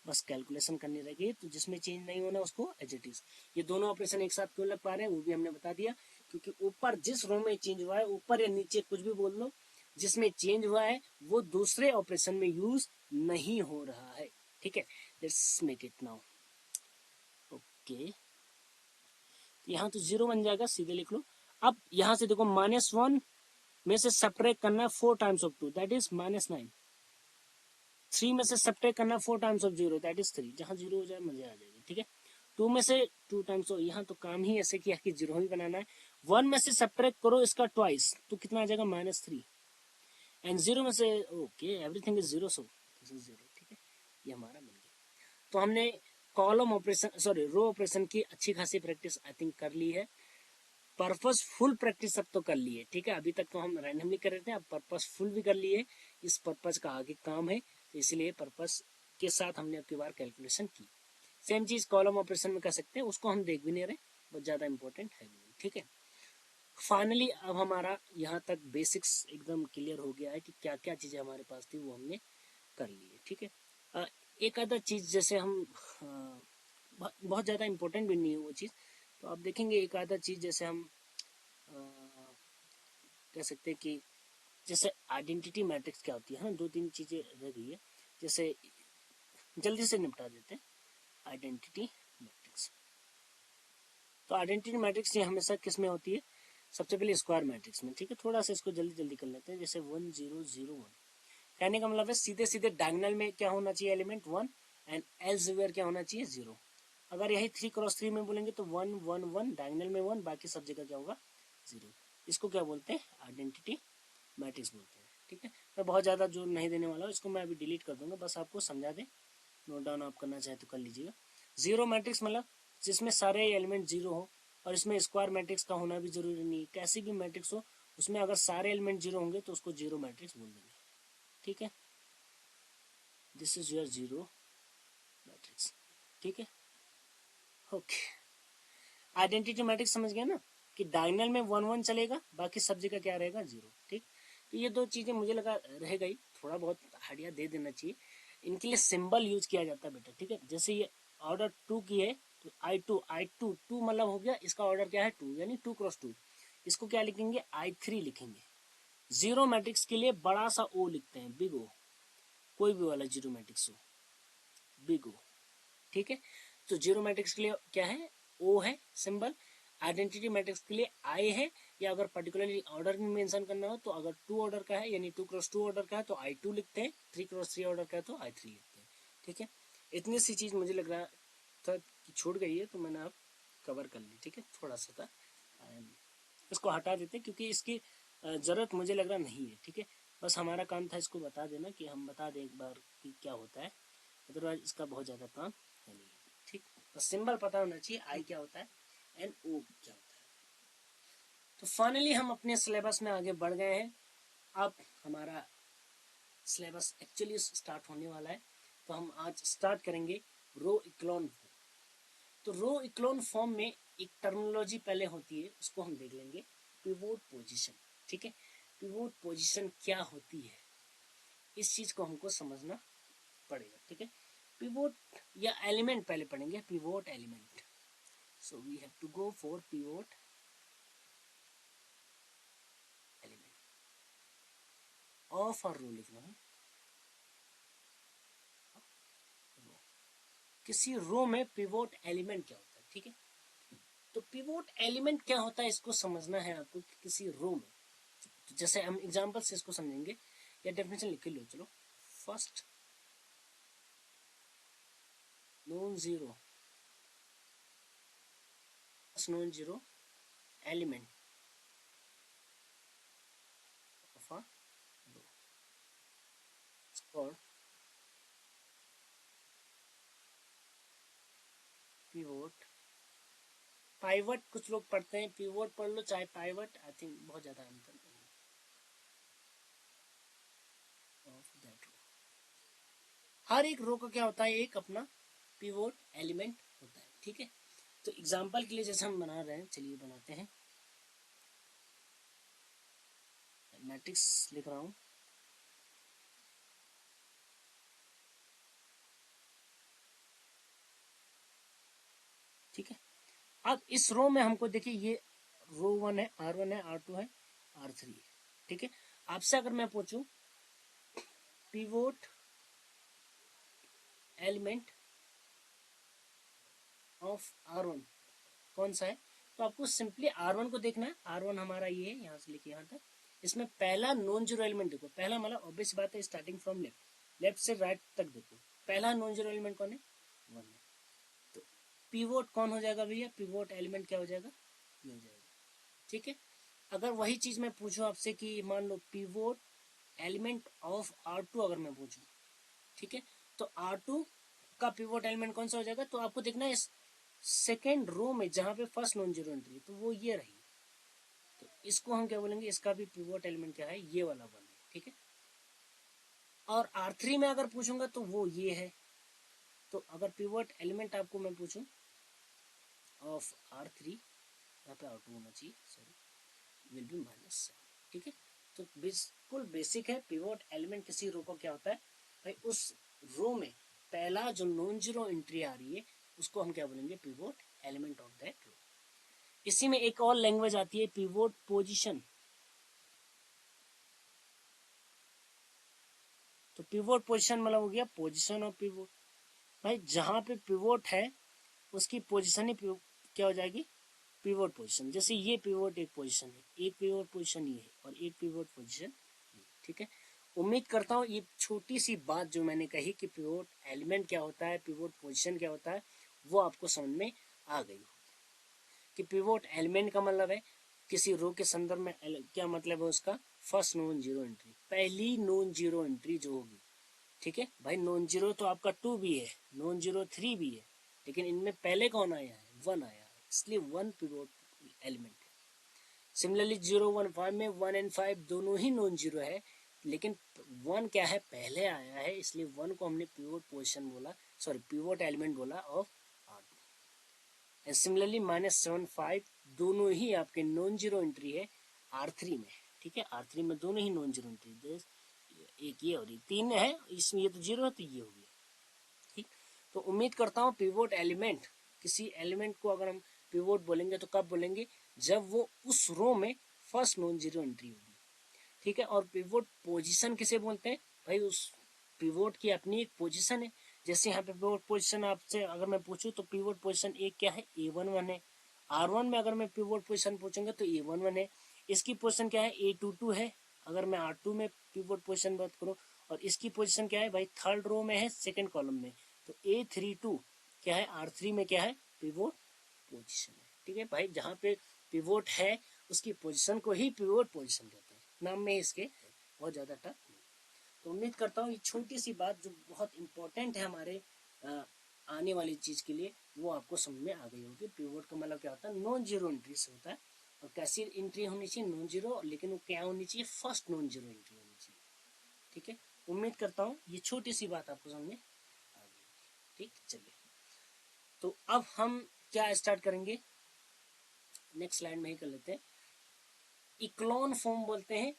बस कैलकुलेशन करनी रहेगी, तो जिसमें चेंज नहीं होना उसको एज इट इज। ये दोनों ऑपरेशन एक साथ क्यों लग पा रहे हैं वो भी हमने बता दिया, क्योंकि ऊपर जिस रो में चेंज हुआ है, ऊपर या नीचे कुछ भी बोल लो, जिसमें चेंज हुआ है वो दूसरे ऑपरेशन में यूज नहीं हो रहा है, ठीक है। Let's make it now, okay. यहाँ तो 0 बन जाएगा, सीधे लिख लो। अब यहाँ से देखो -1 में से सब्ट्रैक्ट करना 4 टाइम्स ऑफ 2, दैट इज -9। 3 में से सब्ट्रैक्ट करना 4 टाइम्स ऑफ 0, दैट इज 3। जहाँ 0 हो जाए मजा आ जाएगी, ठीक है। 2 में से 2 टाइम्स, यहाँ तो काम ही ऐसे किया कि 0 ही बनाना है। 1 में से सब्ट्रैक्ट करो इसका ट्वाइस, तो कितना आ जाएगा, -3। एंड 0 में से, okay everything is 0, so this is 0, ठीक है। ये हमारा बन गया। तो हमने column operation, sorry row operation की अच्छी खासी प्रैक्टिस आई थिंक कर ली है। पर्पसफुल प्रैक्टिस अब तो कर ली है, ठीक है। अभी तक तो हम रैंडमली कर रहे थे, अब पर्पसफुल भी कर लिए। इस पर्पस का आगे काम है, तो इसलिए पर्पस के साथ हमने अब की बार कैलकुलेशन की। सेम चीज कॉलम ऑपरेशन में कर सकते हैं, उसको हम देख भी नहीं रहे, बहुत ज्यादा इंपॉर्टेंट है, ठीक है। फाइनली अब हमारा यहाँ तक बेसिक्स एकदम क्लियर हो गया है कि क्या क्या चीजें हमारे पास थी वो हमने कर ली है, ठीक है। एक आधा चीज जैसे हम बहुत ज्यादा इंपॉर्टेंट भी नहीं है वो चीज, तो आप देखेंगे एक आधा चीज जैसे हम कह सकते हैं कि जैसे आइडेंटिटी मैट्रिक्स क्या होती है ना, 2-3 चीजें रह गई है, जैसे जल्दी से निपटा देते हैं। आइडेंटिटी मैट्रिक्स, तो आइडेंटिटी मैट्रिक्स ये हमेशा किस में होती है, सबसे पहले स्क्वायर मैट्रिक्स में, ठीक है। थोड़ा सा इसको जल्दी जल्दी कर लेते हैं, जैसे 1 0 0 1। कहने का मतलब है सीधे सीधे डायगोनल में क्या होना चाहिए, एलिमेंट 1, एंड एल्सवेयर क्या होना चाहिए, 0। अगर यही 3 × 3 में बोलेंगे तो 1 1 1, डायगोनल में 1, बाकी सब जगह क्या होगा, 0। इसको क्या बोलते हैं, आइडेंटिटी मैट्रिक्स बोलते हैं, ठीक है। मैं बहुत ज़्यादा जोर नहीं देने वाला हूँ, इसको मैं अभी डिलीट कर दूंगा, बस आपको समझा दे, नोट डाउन आप करना चाहे तो कर लीजिएगा। 0 मैट्रिक्स मतलब जिसमें सारे एलिमेंट 0 हो, और इसमें स्क्वायर मैट्रिक्स का होना भी जरूरी नहीं, कैसी भी मैट्रिक्स हो उसमें अगर सारे एलिमेंट 0 होंगे तो उसको 0 मैट्रिक्स बोल देंगे, ठीक है। दिस इज योर 0 मैट्रिक्स, ठीक है, ओके। आइडेंटिटी मैट्रिक्स समझ गया ना, कि डायगोनल में 1 1 चलेगा, बाकी सब जगह क्या रहेगा, 0, ठीक। तो ये दो चीजें मुझे लगा रह गई, थोड़ा बहुत आइडिया दे देना चाहिए। इनके लिए सिंबल यूज किया जाता है बेटा, ठीक है। जैसे ये ऑर्डर 2 की है तो I2 2 मतलब हो गया, इसका ऑर्डर क्या है 2, यानी 2 × 2। इसको क्या लिखेंगे, I3 लिखेंगे। 0 मैट्रिक्स के लिए बड़ा सा O लिखते हैं, बिग O, कोई भी वाला 0 मैट्रिक्स हो, बिग O, ठीक है। तो 0 मैट्रिक्स के लिए क्या है, O है सिंबल। आइडेंटिटी मैट्रिक्स के लिए I है, या अगर पर्टिकुलरली ऑर्डर में मेंशन करना हो तो अगर 2 ऑर्डर का है, यानी 2 × 2 ऑर्डर का है तो I2 लिखते हैं, 3 × 3 ऑर्डर का है तो I3 लिखते हैं, ठीक है। इतनी सी चीज मुझे लग रहा था कि छूट गई है, तो मैंने आप कवर कर ली, ठीक है। थोड़ा सा था, इसको हटा देते हैं क्योंकि इसकी जरूरत मुझे लग रहा नहीं है, ठीक है। बस हमारा काम था इसको बता देना कि हम बता दें एक बार कि क्या होता है, अदरवाइज इसका बहुत ज़्यादा काम है नहीं। ठीक, बस सिंबल पता होना चाहिए, आई क्या होता है एंड ओ क्या होता है। तो फाइनली हम अपने सिलेबस में आगे बढ़ गए हैं। अब हमारा सिलेबस एक्चुअली स्टार्ट होने वाला है। तो हम आज स्टार्ट करेंगे रो इक्लोन फॉर्म। तो रो इक्लोन फॉर्म में एक टर्मिनोलॉजी पहले होती है, उसको हम देख लेंगे, पिवोट पोजीशन। ठीक है, पिवोट पोजीशन क्या होती है, इस चीज को हमको समझना पड़ेगा। ठीक है, पिवोट या एलिमेंट पहले पढ़ेंगे, pivot element. So we have to go for pivot element of और रो लिखना है। किसी रो में पिवोट एलिमेंट क्या होता है। ठीक है, तो पिवोट एलिमेंट क्या होता है इसको समझना है आपको कि किसी रो में। तो जैसे हम एग्जांपल से इसको समझेंगे या डेफिनेशन लिख के लो। चलो, first non zero element of a row it's called pivot. Pivot कुछ लोग पढ़ते हैं, पिवोट पढ़ लो चाहे पाइवट, आई थिंक बहुत ज्यादा अंतर नहीं ऑफ दैट रो। हर एक रो का क्या होता है, एक अपना पिवोट एलिमेंट होता है। ठीक है, तो एग्जांपल के लिए जैसे हम बना रहे हैं, चलिए बनाते हैं। मैट्रिक्स लिख रहा हूँ। ठीक है, अब इस रो में हमको देखिए, ये रो 1 है, R1 है, R2 है, R3 है। ठीक है, आपसे अगर मैं पूछूं पिवोट एलिमेंट ऑफ R1 कौन सा है, तो आपको सिंपली R1 को देखना है। R1 हमारा ये है, यहाँ से लेके यहाँ तक। इसमें पहला नॉन जीरो एलिमेंट देखो, पहला मतलब ऑब्वियस बात है स्टार्टिंग फ्रॉम लेफ्ट से राइट तक देखो, पहला नॉन जीरो एलिमेंट कौन है, 1 है। तो पिवोट कौन हो जाएगा भैया, पिवोट एलिमेंट क्या हो जाएगा, ये हो जाएगा। ठीक है, अगर वही चीज मैं पूछूं आपसे कि मान लो पिवोट एलिमेंट ऑफ R2 अगर मैं पूछूं, ठीक है, तो R2 का पिवोट एलिमेंट कौन सा हो जाएगा, तो आपको देखना है सेकेंड रो में जहां पे फर्स्ट नॉन जीरो एंट्री, तो वो ये रही। तो इसको हम क्या बोलेंगे, इसका भी पिवोट एलिमेंट क्या है, ये वाला 1 है। ठीक है, और R3 में अगर पूछूंगा तो वो ये है। तो अगर पिवोट एलिमेंट आपको मैं पूछूं ऑफ R3, यहाँ पे R2 होना चाहिए, सॉरी, विल बी -7। ठीक है, तो बिल्कुल बेसिक है, पिवोट एलिमेंट किसी रो को क्या होता है भाई, उस रो में पहला जो नॉन जीरो एंट्री आ रही है उसको हम क्या बोलेंगे, pivot element of that row. इसी में एक और लैंग्वेज आती है, पिवोट पोजीशन। तो पिवोट पोजीशन मतलब हो गया पोजीशन ऑफ पिवोट। भाई जहां पे पिवोट है उसकी पोजीशन ही क्या हो जाएगी, पिवोट पोजीशन। जैसे ये पिवोट एक पोजीशन है, एक पिवोट पोजीशन ये है, और एक पिवोट पोजीशन ये। ठीक है, उम्मीद करता हूँ ये छोटी सी बात जो मैंने कही कि पिवोट एलिमेंट क्या होता है, पिवोट पोजीशन क्या होता है, वो आपको समझ में आ गई हो। कि पिवोट एलिमेंट का मतलब है किसी रो के संदर्भ में, क्या मतलब है उसका, फर्स्ट नॉन जीरो एंट्री, पहली नॉन जीरो एंट्री जो होगी। ठीक है भाई, नॉन जीरो तो आपका 2 भी है, नॉन जीरो 3 भी है, लेकिन इनमें पहले कौन आया है, 1 आया है, इसलिए 1 पिवोट एलिमेंट है। सिमिलरली 0 1 5 में 1 एंड 5 दोनों ही नॉन जीरो है, लेकिन 1 क्या है, पहले आया है, इसलिए 1 को हमने पिवोट पोजीशन बोला, सॉरी पिवोट एलिमेंट बोला ऑफ R2। एंड सिमिलरली -7 5 दोनों ही आपके नॉन जीरो एंट्री है R3 में। ठीक है, R3 में दोनों ही नॉन जीरो एंट्री, एक ये और ये 3 है, इसमें ये तो जीरो है तो ये हो गया। ठीक, तो उम्मीद करता हूँ पिवोट एलिमेंट, किसी एलिमेंट को अगर हम पिवोट बोलेंगे तो कब बोलेंगे, जब वो उस रो में फर्स्ट नॉन जीरो एंट्री होगी। ठीक है, और पिवोट पोजीशन किसे बोलते हैं भाई, उस पिवोट की अपनी एक पोजीशन है। जैसे यहाँ पे पिवोट पोजीशन आपसे अगर मैं पूछूं तो पिवोट पोजीशन एक क्या है, A11 है। R1 में अगर मैं पिवोट पोजीशन पूछूंगा तो A11 है। इसकी पोजीशन क्या है, A22 है अगर मैं R2 में पिवोट पोजीशन बात करूं। और इसकी पोजीशन क्या है भाई, थर्ड रो में है, सेकंड कॉलम में। तो A32 क्या है, R3 में क्या है, पिवोट पोजीशन है। ठीक है भाई, जहाँ पे पिवोट है उसकी पोजीशन को ही पिवोट पोजीशन कहते हैं, नाम में इसके बहुत ज़्यादा टफ नहीं। तो उम्मीद करता हूँ ये छोटी सी बात जो बहुत इम्पोर्टेंट है हमारे आने वाली चीज़ के लिए वो आपको समझ में आ गई होगी। पिवोट का मतलब क्या होता है, नॉन जीरो एंट्री से होता है। और कैसी एंट्री होनी चाहिए, नॉन जीरो, लेकिन वो क्या होनी चाहिए, फर्स्ट नॉन जीरो एंट्री होनी चाहिए। ठीक है, उम्मीद करता हूँ ये छोटी सी बात आपको समझ में आ गई। ठीक, चलिए तो अब हम क्या स्टार्ट करेंगे, नेक्स्ट स्लाइड में ही कर लेते हैं। इक्लोन फॉर्म बोलते हैं,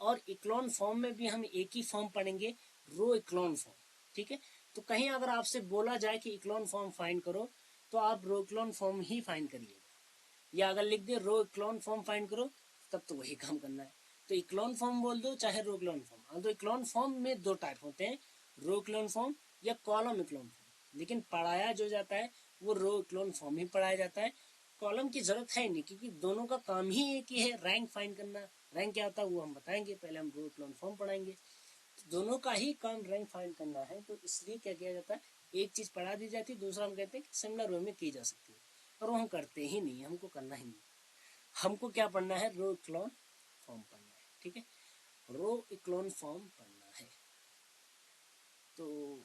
और इक्लोन फॉर्म में भी हम एक ही फॉर्म पढ़ेंगे, रो इक्लोन फॉर्म। ठीक है, तो कहीं अगर आपसे बोला जाए कि इक्लोन फॉर्म फाइंड करो तो आप रो इक्लोन फॉर्म ही फाइंड करिएगा, या अगर लिख दे रो इक्लोन फॉर्म फाइंड करो तब तो वही काम करना है। तो इक्लोन फॉर्म बोल दो चाहे रो इक्लोन फॉर्म। तो इक्लोन फॉर्म में दो टाइप होते हैं, रो इक्लोन फॉर्म या कॉलम इक्लोन फॉर्म, लेकिन पढ़ाया जो जाता है वो रो इक्लोन फॉर्म ही पढ़ाया जाता है। कॉलम की जरूरत है नहीं, क्योंकि दोनों का काम ही एक ही है, रैंक फाइंड करना। रैंक क्या होता है वो हम बताएंगे, पहले हम रो इक्लोन फॉर्म पढ़ाएंगे। तो दोनों का ही काम रैंक फाइंड करना है, तो इसलिए क्या किया जाता है, एक चीज पढ़ा दी जाती है, दूसरा हम कहते हैं कि सिमिलर वे में की जा सकती है, और वो हम करते ही नहीं, हमको करना ही नहीं। हमको क्या पढ़ना है, रो इक्लोन फॉर्म पढ़ना है। ठीक है, रो इक्लोन फॉर्म पढ़ना है। तो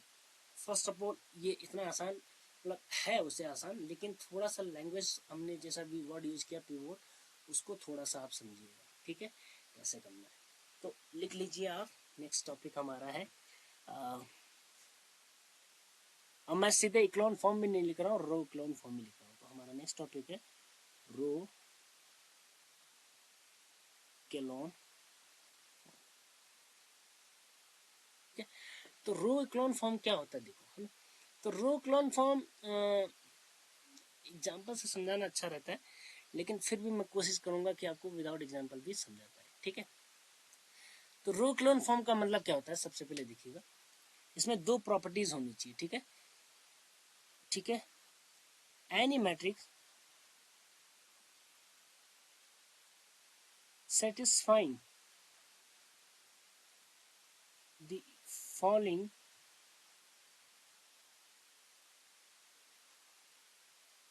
फर्स्ट ऑफ ऑल ये इतना आसान मतलब है, उसे आसान, लेकिन थोड़ा सा लैंग्वेज हमने जैसा भी वर्ड यूज किया पिवोट, उसको थोड़ा सा आप समझिएगा। ठीक है, कैसे करना है तो लिख लीजिए आप। नेक्स्ट टॉपिक हमारा है, अब मैं सीधे इक्लोन फॉर्म भी नहीं लिख रहा हूँ, रो इक्लोन फॉर्म भी लिख रहा हूँ। तो हमारा नेक्स्ट टॉपिक है रो इक्लोन। तो रो इक्लोन फॉर्म क्या होता है देखो, है ना। तो रो इक्लोन फॉर्म एग्जाम्पल से समझाना अच्छा रहता है, लेकिन फिर भी मैं कोशिश करूंगा कि आपको विदाउट एग्जाम्पल भी समझा पाए। ठीक है, तो रो इक्लोन फॉर्म का मतलब क्या होता है, सबसे पहले देखिएगा, इसमें दो प्रॉपर्टीज होनी चाहिए। ठीक है, ठीक है, any matrix satisfying the following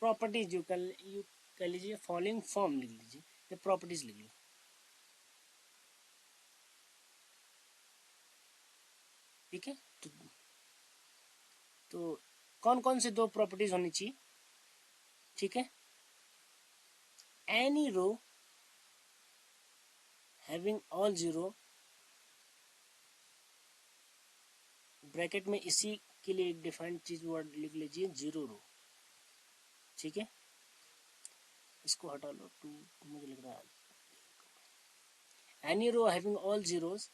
properties, you कह लीजिए फॉलोइंग फॉर्म लिख लीजिए, या प्रॉपर्टीज लिख लो। ठीक है, तो कौन कौन से दो प्रॉपर्टीज होनी चाहिए। ठीक है, any row having all zero, bracket में इसी के लिए एक डिफाइंड चीज वर्ड लिख लीजिए, जीरो रो। ठीक है, इसको हटा लो, टू मुझे लग रहा है। Any row having all zeros,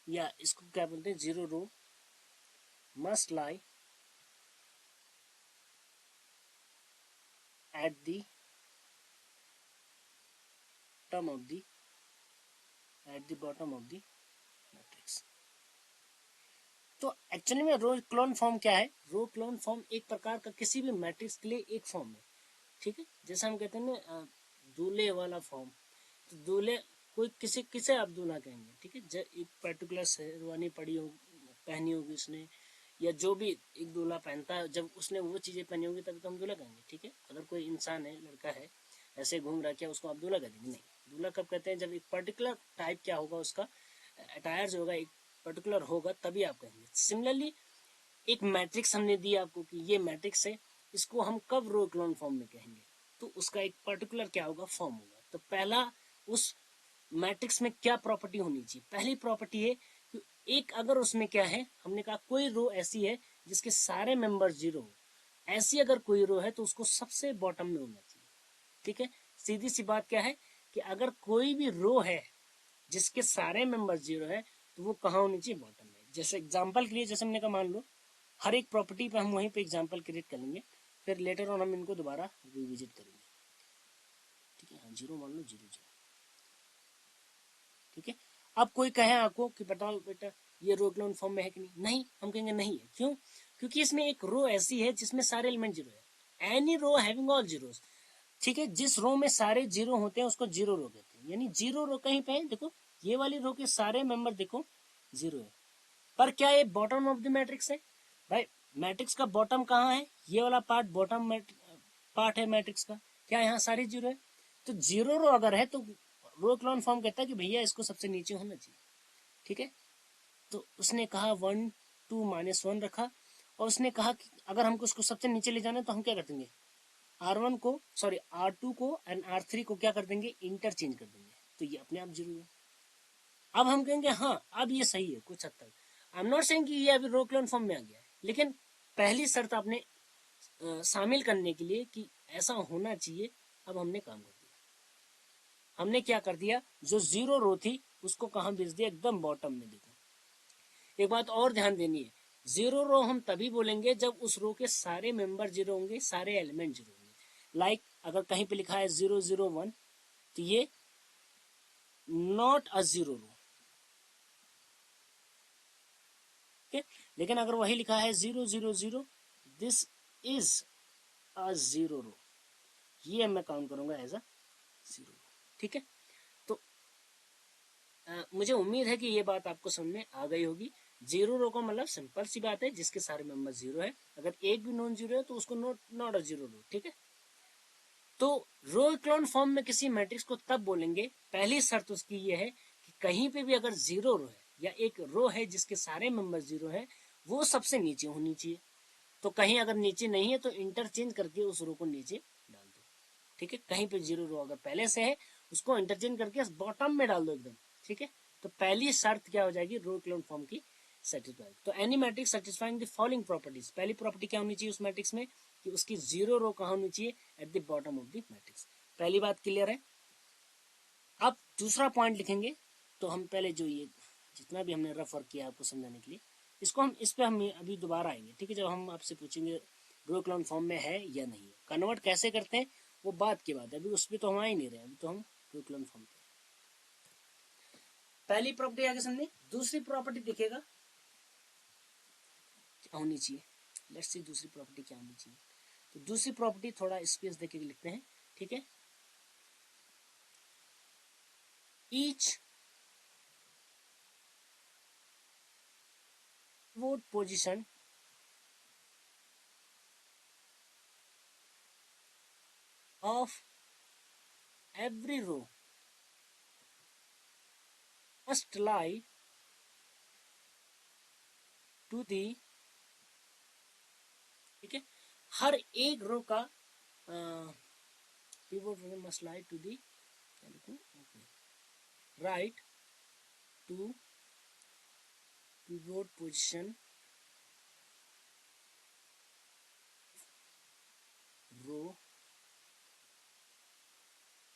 या इसको क्या बोलते हैं, zero row must lie at the term of the at the bottom of the matrix. तो एक्चुअली में रो क्लोन फॉर्म क्या है, रो क्लोन फॉर्म एक प्रकार का किसी भी मैट्रिक्स के लिए एक फॉर्म है। ठीक है, जैसे हम कहते हैं ना दूल्हे वाला फॉर्म, तो दूल्हे कोई किसी किसे आप दूल्हा कहेंगे। ठीक है, एक पर्टिकुलर शेरवानी पहनी होगी उसने, या जो भी एक दूल्हा पहनता है, जब उसने वो चीजें पहनी होगी तभी तो हम दूल्हा कहेंगे। ठीक है, अगर कोई इंसान है, लड़का है, ऐसे घूम रहा है, क्या उसको आप दूल्हा कह देंगे? नहीं, दूल्हा कब कहते हैं, जब एक पर्टिकुलर टाइप क्या होगा, उसका अटायर जो होगा एक पर्टिकुलर होगा, तभी आप कहेंगे। सिमिलरली एक मैट्रिक्स हमने दिया आपको कि ये मैट्रिक्स है, इसको हम कब रो इक्लोन फॉर्म में कहेंगे, तो उसका एक पर्टिकुलर क्या होगा, फॉर्म होगा। तो पहला उस मैट्रिक्स में क्या प्रॉपर्टी होनी चाहिए, पहली प्रॉपर्टी है कि एक अगर उसमें क्या है, हमने कहा कोई रो ऐसी है जिसके सारे मेंबर जीरो हो, ऐसी अगर कोई रो है तो उसको सबसे बॉटम में होना चाहिए। ठीक है, सीधी सी बात क्या है कि अगर कोई भी रो है जिसके सारे मेंबर जीरो है तो वो कहाँ होनी चाहिए, बॉटम में। जैसे एग्जांपल के लिए, जैसे हमने कहा, मान लो हर एक प्रॉपर्टी पे हम वहीं पे एग्जांपल क्रिएट कर लेंगे, फिर लेटर ऑन हम इनको दोबारा रिविजिट करेंगे। ठीक है, हाँ, जीरो मान लो, जीरो जीरो। ठीक है, अब कोई कहे आपको कि बताओ बेटा ये रो इक्लोन फॉर्म में है कि नहीं, नहीं, हम कहेंगे नहीं है। क्यों? क्योंकि इसमें एक रो ऐसी है जिसमें सारे एलिमेंट जीरो है, any row having all zeros. ठीक है, जिस रो में सारे जीरो होते हैं उसको जीरो रो कहते हैं, यानी जीरो रो कहीं पे है, देखो ये वाली रो के सारे मेंबर देखो जीरो है, पर क्या ये बॉटम ऑफ द मैट्रिक्स है? भाई मैट्रिक्स का बॉटम कहाँ है, ये वाला पार्ट बॉटम पार्ट है मैट्रिक्स का, क्या यहाँ सारे जीरो है? तो जीरो रो अगर है तो रो इक्लोन फॉर्म कहता है कि भैया इसको सबसे नीचे होना चाहिए। ठीक है। तो उसने कहा 1 2 -1 रखा, और उसने कहा कि अगर हमको उसको सबसे नीचे ले जाना है तो हम क्या कर देंगे, R1 को सॉरी R2 को एंड R3 को क्या कर देंगे, इंटरचेंज कर देंगे, तो ये अपने आप 0 है। अब हम कहेंगे हाँ अब ये सही है कुछ हद तक, आई एम नॉट सेइंग कि ये अभी रो क्लोन फॉर्म में आ गया है, लेकिन पहली शर्त आपने शामिल करने के लिए कि ऐसा होना चाहिए, अब हमने काम कर दिया। हमने क्या कर दिया, जो 0 रो थी उसको कहाँ भेज दिया, एकदम बॉटम में। देखो एक बात और ध्यान देनी है, 0 रो हम तभी बोलेंगे जब उस रो के सारे मेंबर 0 होंगे, सारे एलिमेंट 0 होंगे। लाइक अगर कहीं पे लिखा है 001 तो ये नॉट अ 0 रो, लेकिन अगर वही लिखा है 000 दिस इज अ 0 रो, ये मैं काउंट करूंगा एज अ 0 रो। ठीक है, तो मुझे उम्मीद है कि ये बात आपको समझ में आ गई होगी। 0 रो का मतलब सिंपल सी बात है, जिसके सारे मेंबर 0 है, अगर एक भी नॉन 0 है तो उसको नॉट अ 0 रो। ठीक है, तो रो इक्लोन फॉर्म में किसी मैट्रिक्स को तब बोलेंगे, पहली शर्त उसकी ये है कि कहीं पे भी अगर 0 रो है या एक रो है जिसके सारे मेंबर 0 है, वो सबसे नीचे होनी चाहिए। तो कहीं अगर नीचे नहीं है तो इंटरचेंज करके उस रो को नीचे डाल दो। ठीक है, कहीं पे 0 रो अगर पहले से है उसको इंटरचेंज करके बॉटम में डाल दो एकदम। ठीक है, तो पहली शर्त क्या हो जाएगी, रो इक्लोन फॉर्म की सेटिस्फाई। तो any matrix satisfying the following properties, पहली प्रॉपर्टी क्या होनी चाहिए उस मैट्रिक्स में कि उसकी 0 रो कहाँ होनी चाहिए, eight the bottom of the matrix. पहली बात क्लियर है। अब दूसरा पॉइंट लिखेंगे, तो हम पहले जो ये जितना भी हमने रफ वर्क किया आपको समझाने के लिए, इसको हम इस पे हम अभी दोबारा आएंगे। ठीक है, जब हम आपसे पूछेंगे रो इक्लोन फॉर्म में है या नहीं है, कन्वर्ट कैसे करते हैं वो बात की बात है, अभी उस पर तो हम आ ही नहीं रहे, अभी तो हम रो इक्लोन फॉर्म पे। पहली प्रॉपर्टी आगे समझे, दूसरी प्रॉपर्टी दिखेगा क्या होनी चाहिए, लेट्स सी दूसरी प्रॉपर्टी क्या होनी चाहिए। तो दूसरी प्रॉपर्टी थोड़ा स्पेस देके लिखते हैं। ठीक है, each pivot position of every row must lie to the, ठीक है, हर एक रो का pivot position must lie to the, क्या लिखूं, right to pivot position row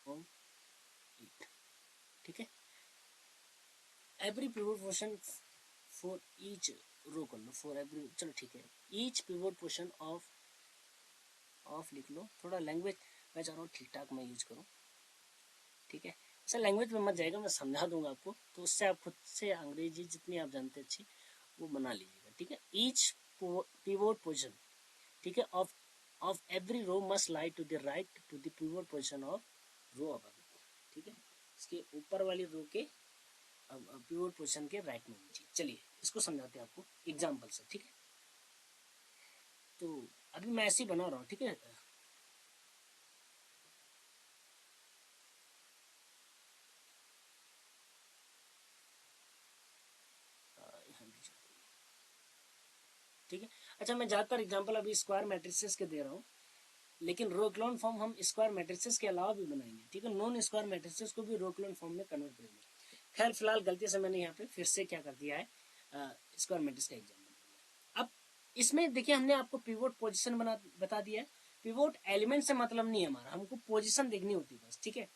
of it. ठीक है, every pivot position for each row कर लो, फॉर एवरी, चलो ठीक है, ईच पिवोट पोजीशन ऑफ लिख लो, थोड़ा लैंग्वेज मैं चाह रहा हूँ ठीक ठाक मैं यूज करूँ। ठीक है, ऐसा लैंग्वेज में मत जाएगा, मैं समझा दूंगा आपको, तो उससे आप खुद से अंग्रेजी जितनी आप जानते अच्छी वो बना लीजिएगा। ठीक है, ईच पिवोट पोजीशन, ठीक है, of every row must lie to the right to the pivot position of row above. ठीक है, इसके ऊपर वाली रो के पिवोट पोजीशन के राइट में होनी चाहिए। चलिए इसको समझाते हैं आपको एग्जाम्पल से। ठीक है, तो अभी मैं ऐसे ही बना रहा हूँ। ठीक है, ठीक है, अच्छा मैं ज़्यादातर एग्जांपल अभी स्क्वायर मैट्रिसेस के दे रहा हूँ, लेकिन रो इक्लोन फॉर्म हम स्क्वायर मैट्रिसेस के अलावा भी बनाएंगे। ठीक है, नॉन स्क्वायर मैट्रिसेस को भी रो इक्लोन फॉर्म में कन्वर्ट करेंगे। खैर फिलहाल गलती से मैंने यहाँ पे फिर से क्या कर दिया है, स्क्वायर मैट्रिक्स का एग्जाम्पल। अब इसमें देखिए हमने आपको पिवोट पोजिशन बता दिया है। पिवोट एलिमेंट से मतलब नहीं है हमारा, हमको पोजिशन देखनी होती है बस। ठीक है,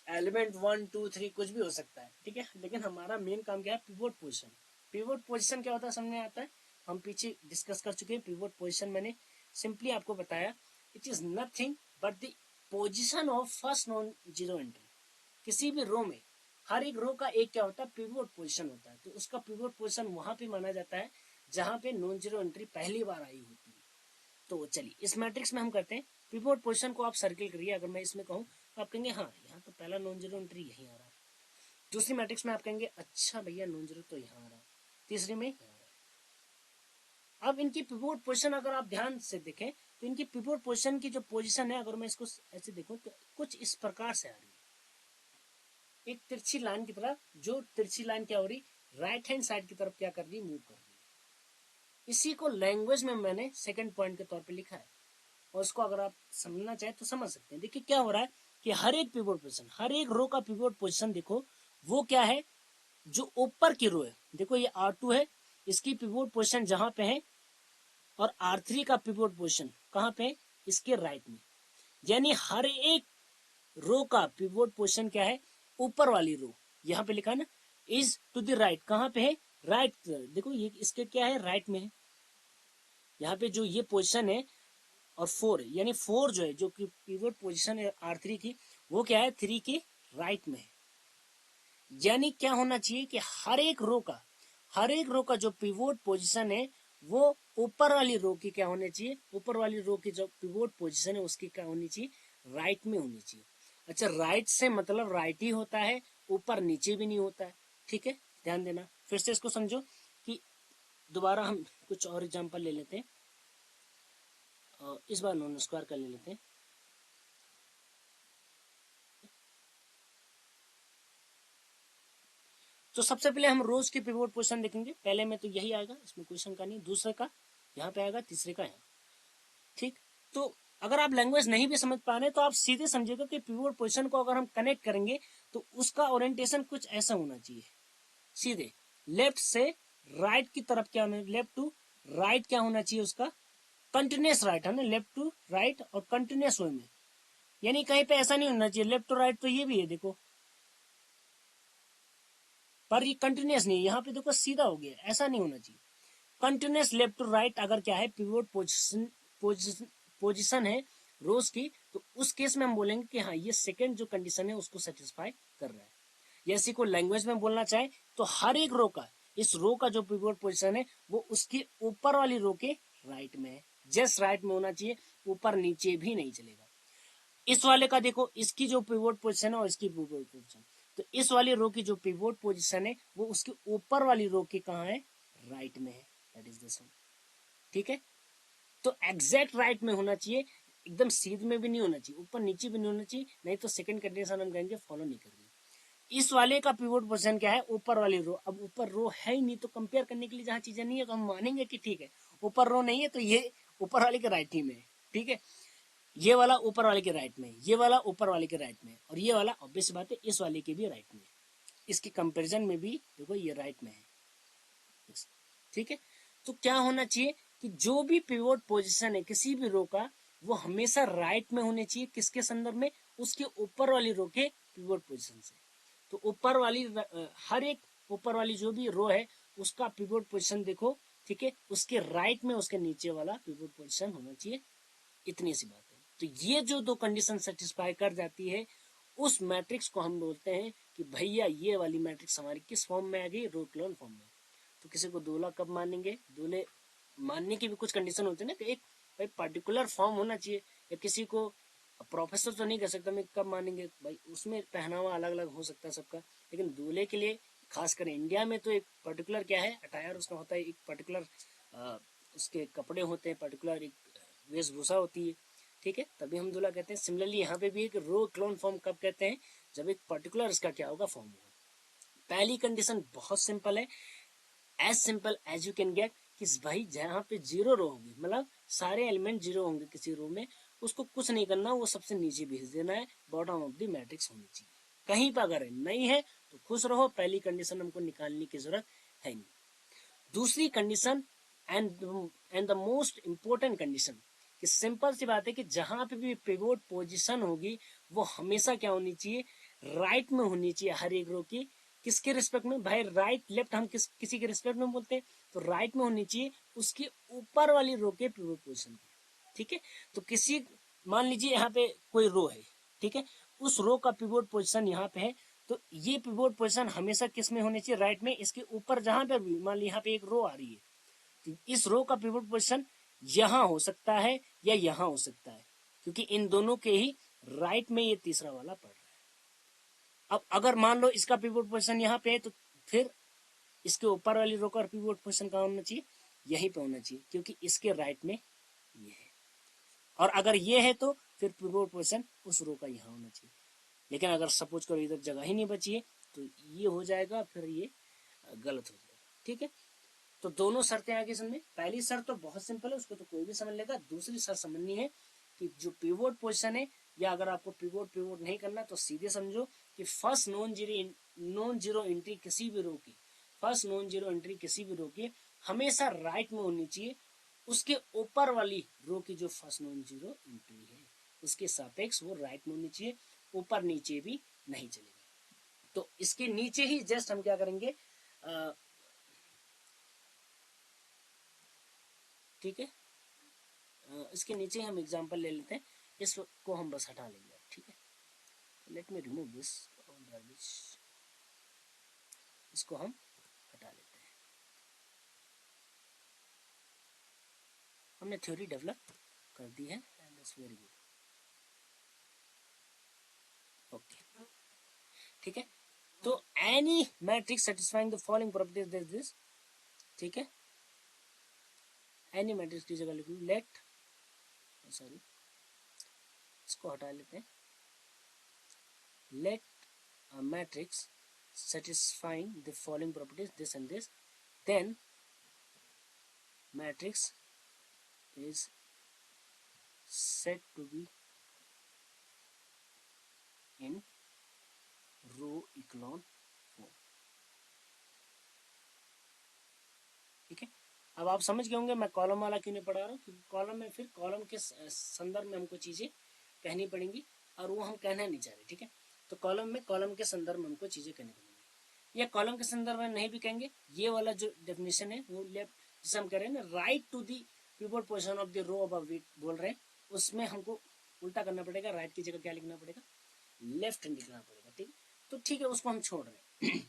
एलिमेंट 1 2 3 कुछ भी हो सकता है। ठीक है, लेकिन हमारा मेन काम क्या है, पिवोट पोजिशन। पिवोट पोजिशन क्या होता है समझ में आता है, हम पीछे डिस्कस कर चुके हैं। पिवोट पोजिशन मैंने सिंपली आपको बताया, it is nothing but the position of first non zero entry. किसी भी रो में हर एक रो का एक क्या होता है, पिवोट पोजिशन होता है, तो उसका पिवोट पोजिशन वहां पे माना जाता है जहां पे नॉन जीरो एंट्री पहली बार आई होती है। तो चलिए इस मैट्रिक्स में हम करते हैं, पिवोट पोजीशन को आप सर्किल करिए। अगर मैं इसमें कहूँ तो आप कहेंगे हाँ यहाँ तो पहला नॉन जीरो एंट्री यहीं आ रहा है। दूसरी मैट्रिक्स में आप कहेंगे अच्छा भैया नॉन जीरो तो यहाँ आ रहा है, तीसरी में यहाँ आ रहा है। अब इनकी पिवोट पोजीशन अगर आप ध्यान से देखें तो इनकी पिवोट पोजीशन की जो पोजीशन है, अगर मैं इसको ऐसे देखूं तो कुछ इस प्रकार से आ रही है, एक तिरछी लाइन की तरह। जो तिरछी लाइन क्या हो रही, राइट हैंड साइड की तरफ क्या कर रही है, मूव कर रही है। इसी को लैंग्वेज में मैंने सेकंड पॉइंट के तौर पे लिखा है, और इसको अगर आप समझना चाहे तो समझ सकते हैं। देखिए क्या हो रहा है कि हर एक पिवोट पोजीशन, हर एक रो का पिवोट पोजीशन देखो वो क्या है, जो ऊपर की रो है, देखो ये R2 है, इसकी पिवोट पोजीशन जहां पे है, और R3 का पिवोट पोजीशन कहां पे है, इसके राइट में। यानी हर एक रो का पिवोट पोजीशन क्या है, ऊपर वाली रो, यहाँ पे लिखा है ना, इज टू द राइट, कहां पे है, राइट। देखो ये इसके क्या है, राइट में है। यहाँ पे जो ये पोजीशन है और 4 यानी 4 जो है, जो कि पिवोट पोजीशन है R3 की, वो क्या है, 3 के राइट में है। यानी क्या होना चाहिए कि हर एक रो का जो पिवोट पोजीशन है वो ऊपर वाली रो की क्या होनी चाहिए, ऊपर वाली रो की जो पिवोट पोजीशन है उसकी क्या होनी चाहिए, राइट में होनी चाहिए। अच्छा, राइट से मतलब राइट ही होता है, ऊपर नीचे भी नहीं होता है। ठीक है, ध्यान देना, फिर से इसको समझो कि दोबारा हम कुछ और एग्जांपल ले लेते हैं, इस बार नॉन स्क्वायर का ले लेते हैं। तो सबसे पहले हम रोज के पिवोट पोजीशन देखेंगे। पहले में तो यही आएगा, इसमें क्वेश्चन का नहीं, दूसरे का यहाँ पे आएगा, तीसरे का यहाँ। ठीक, तो अगर आप लैंग्वेज नहीं भी समझ पा रहे तो आप सीधे समझिएगा कि पिवोट पोजीशन को अगर हम कनेक्ट करेंगे तो उसका ओरिएंटेशन कुछ ऐसा होना चाहिए, सीधे लेफ्ट से राइट की तरफ क्या होना, लेफ्ट टू राइट क्या होना चाहिए उसका, कंटिन्यूस राइट है ना, लेफ्ट टू राइट और कंटिन्यूस वे में। यानी कहीं पे ऐसा नहीं होना चाहिए लेफ्ट टू राइट, तो ये भी है देखो, पर ये कंटिन्यूस नहीं है, यहाँ पे देखो सीधा हो गया, ऐसा नहीं होना चाहिए। कंटिन्यूस लेफ्ट टू राइट अगर क्या है, पिवोट पोजीशन है रोज की, तो उस केस में हम बोलेंगे कि हाँ ये सेकंड जो कंडीशन है उसको सेटिस्फाई कर रहा है। जैसे को लैंग्वेज में बोलना चाहे तो हर एक रो का, इस रो का जो पिवोट पोजीशन है वो उसकी ऊपर वाली रो के राइट में है, जस्ट राइट में होना चाहिए, ऊपर नीचे भी नहीं चलेगा। इस वाले का देखो, इसकी जो पिवोट पोजीशन है और इसकी पिवोट पोजीशन, तो इस वाली रो की जो पिवोट पोजीशन है वो उसके ऊपर वाली रो के कहाँ है, राइट में है, दैट इज दिस वन। ठीक है, तो एग्जैक्ट राइट में होना चाहिए, एकदम सीध में भी नहीं होना चाहिए, ऊपर नीचे भी नहीं होना चाहिए, नहीं तो सेकंड कंडीशन हम कहेंगे फॉलो नहीं कर रही। इस वाले का पिवोट पोजीशन क्या है, ऊपर वाली रो। अब ऊपर रो है ही नहीं तो कंपेयर करने के लिए जहां चीजें नहीं है तो हम मानेंगे कि ठीक है ऊपर रो नहीं है, तो ये ऊपर वाले के राइट ही में है। ठीक है, ये वाला ऊपर वाले के राइट में, ये वाला ऊपर वाले के राइट में, और ये वाला ऑब्वियस बात है इस वाले के भी राइट में। इसकी कंपैरिजन में भी देखो ये राइट में है। ठीक है, तो क्या होना चाहिए कि जो भी पिवोट पोजीशन है किसी भी रो का वो हमेशा राइट में होने चाहिए, किसके संदर्भ में, उसके ऊपर वाली रो के पिवोट पोजीशन से। तो ऊपर वाली हर एक ऊपर वाली जो भी रो है उसका पिवोट पोजीशन देखो, ठीक है, उसके राइट में उसके नीचे वाला पिवोट पोजीशन होना चाहिए। इतनी सी बात है। तो ये जो दो कंडीशन सेटिस्फाई कर जाती है उस मैट्रिक्स को हम बोलते हैं कि भैया ये वाली मैट्रिक्स हमारी किस फॉर्म में आ गई, रो इक्लोन फॉर्म में। तो किसी को दूल्हा कब मानेंगे, दूल्हे मानने की भी कुछ कंडीशन होती है ना, कि एक भाई पर्टिकुलर फॉर्म होना चाहिए, या किसी को प्रोफेसर तो नहीं कह सकता मैं कब मानेंगे भाई, उसमें पहनावा अलग अलग हो सकता है सबका, लेकिन दूल्हे के लिए खासकर इंडिया में तो एक पर्टिकुलर क्या है अटायर उसका होता है, एक पर्टिकुलर उसके कपड़े होते हैं, पर्टिकुलर एक वेशभूषा होती है। ठीक है, तभी हम दूल्हा कहते हैं। सिमिलरली यहाँ पे भी एक रो क्लोन फॉर्म कब कहते हैं, जब एक पर्टिकुलर इसका क्या होगा, फॉर्म होगा। पहली कंडीशन बहुत सिंपल है, as simple as you can get, कि भाई जहाँ पे जीरो रो होगी, मतलब सारे एलिमेंट जीरो होंगे किसी रो में, उसको कुछ नहीं करना, वो सबसे नीचे भेज देना है, बॉटम ऑफ द मैट्रिक्स होनी चाहिए। कहीं पर अगर नहीं है तो खुश रहो, पहली कंडीशन हमको निकालने की जरूरत है नहीं। दूसरी condition and the most important condition, कि सिंपल सी बात है कि जहां पे भी पिवोट पोजीशन होगी वो हमेशा क्या होनी चाहिए, राइट में होनी चाहिए हर एक रो की। किसके रिस्पेक्ट में भाई, राइट लेफ्ट हम किसी के रिस्पेक्ट में बोलते हैं, तो राइट में होनी चाहिए उसके ऊपर वाली रो के पिवोट पोजीशन की। ठीक है, तो किसी मान लीजिए यहाँ पे कोई रो है, ठीक है, उस रो का पिवोट पोजीशन यहाँ पे है, तो ये पिवोट पोजीशन हमेशा किस में होनी चाहिए, राइट में। इसके ऊपर जहां पे भी मान ली यहाँ पे एक रो आ रही है, तो इस रो का पिवोट पोजीशन यहां हो सकता है या यहां हो सकता है, क्योंकि इन दोनों के ही राइट में ये तीसरा वाला पड़ रहा है। अब अगर मान लो इसका पिवोट पोजीशन यहाँ पे है, तो फिर इसके ऊपर वाली रो का पिवोट पोजीशन कहाँ होना चाहिए, यहीं पे होना चाहिए, क्योंकि इसके राइट में ये है। और अगर ये है तो फिर पिवोट पोजीशन उस रो का यहाँ होना चाहिए। लेकिन अगर सपोज करो इधर जगह ही नहीं बची है तो ये हो जाएगा, फिर ये गलत हो जाएगा। ठीक है, तो दोनों शर्तें आगे समझे। पहली शर्त तो बहुत सिंपल है, उसको तो कोई भी समझ लेगा। दूसरी शर्त समझनी है कि जो पिवोट पोजीशन है, या अगर आपको पिवोट नहीं करना तो सीधे समझो कि फर्स्ट नॉन जीरो एंट्री किसी भी रो की, फर्स्ट नॉन जीरो एंट्री किसी भी रो की हमेशा राइट में होनी चाहिए। उसके ऊपर वाली रो की जो फर्स्ट नॉन जीरो एंट्री है उसके सापेक्ष वो राइट में होनी चाहिए, ऊपर नीचे भी नहीं चलेगा। तो इसके नीचे ही जस्ट हम क्या करेंगे, ठीक है, इसके नीचे हम एग्जांपल ले लेते हैं, इसको हम बस हटा लेंगे। ठीक है, let me remove this garbage, इसको हम हटा लेते हैं। हमने थ्योरी डेवलप कर दी है and that's very good. Okay, ठीक है, तो any matrix satisfying the following properties this this, ठीक है, एनी मैट्रिक्स की जगह लिख लूँ लेट, सॉरी इसको हटा लेते हैं, let a matrix satisfying the following properties this and this, then matrix is said to be in row echelon form। ठीक है, अब आप समझ गए होंगे मैं कॉलम वाला क्यों नहीं पढ़ा रहा हूँ, क्योंकि कॉलम में फिर कॉलम के संदर्भ में हमको चीजें कहनी पड़ेंगी और वो हम कहना नहीं चाह रहे। ठीक है, तो कॉलम के संदर्भ में हमको चीजें कहनी पड़ेंगी, या कॉलम के संदर्भ में नहीं भी कहेंगे। ये वाला जो डेफिनेशन है वो लेफ्ट, जिसे हम कह रहे हैं ना right to the pivot position of the row above it बोल रहे हैं, उसमें हमको उल्टा करना पड़ेगा, राइट की जगह क्या लिखना पड़ेगा, लेफ्ट लिखना पड़ेगा। ठीक, तो ठीक है, उसको हम छोड़ रहे हैं।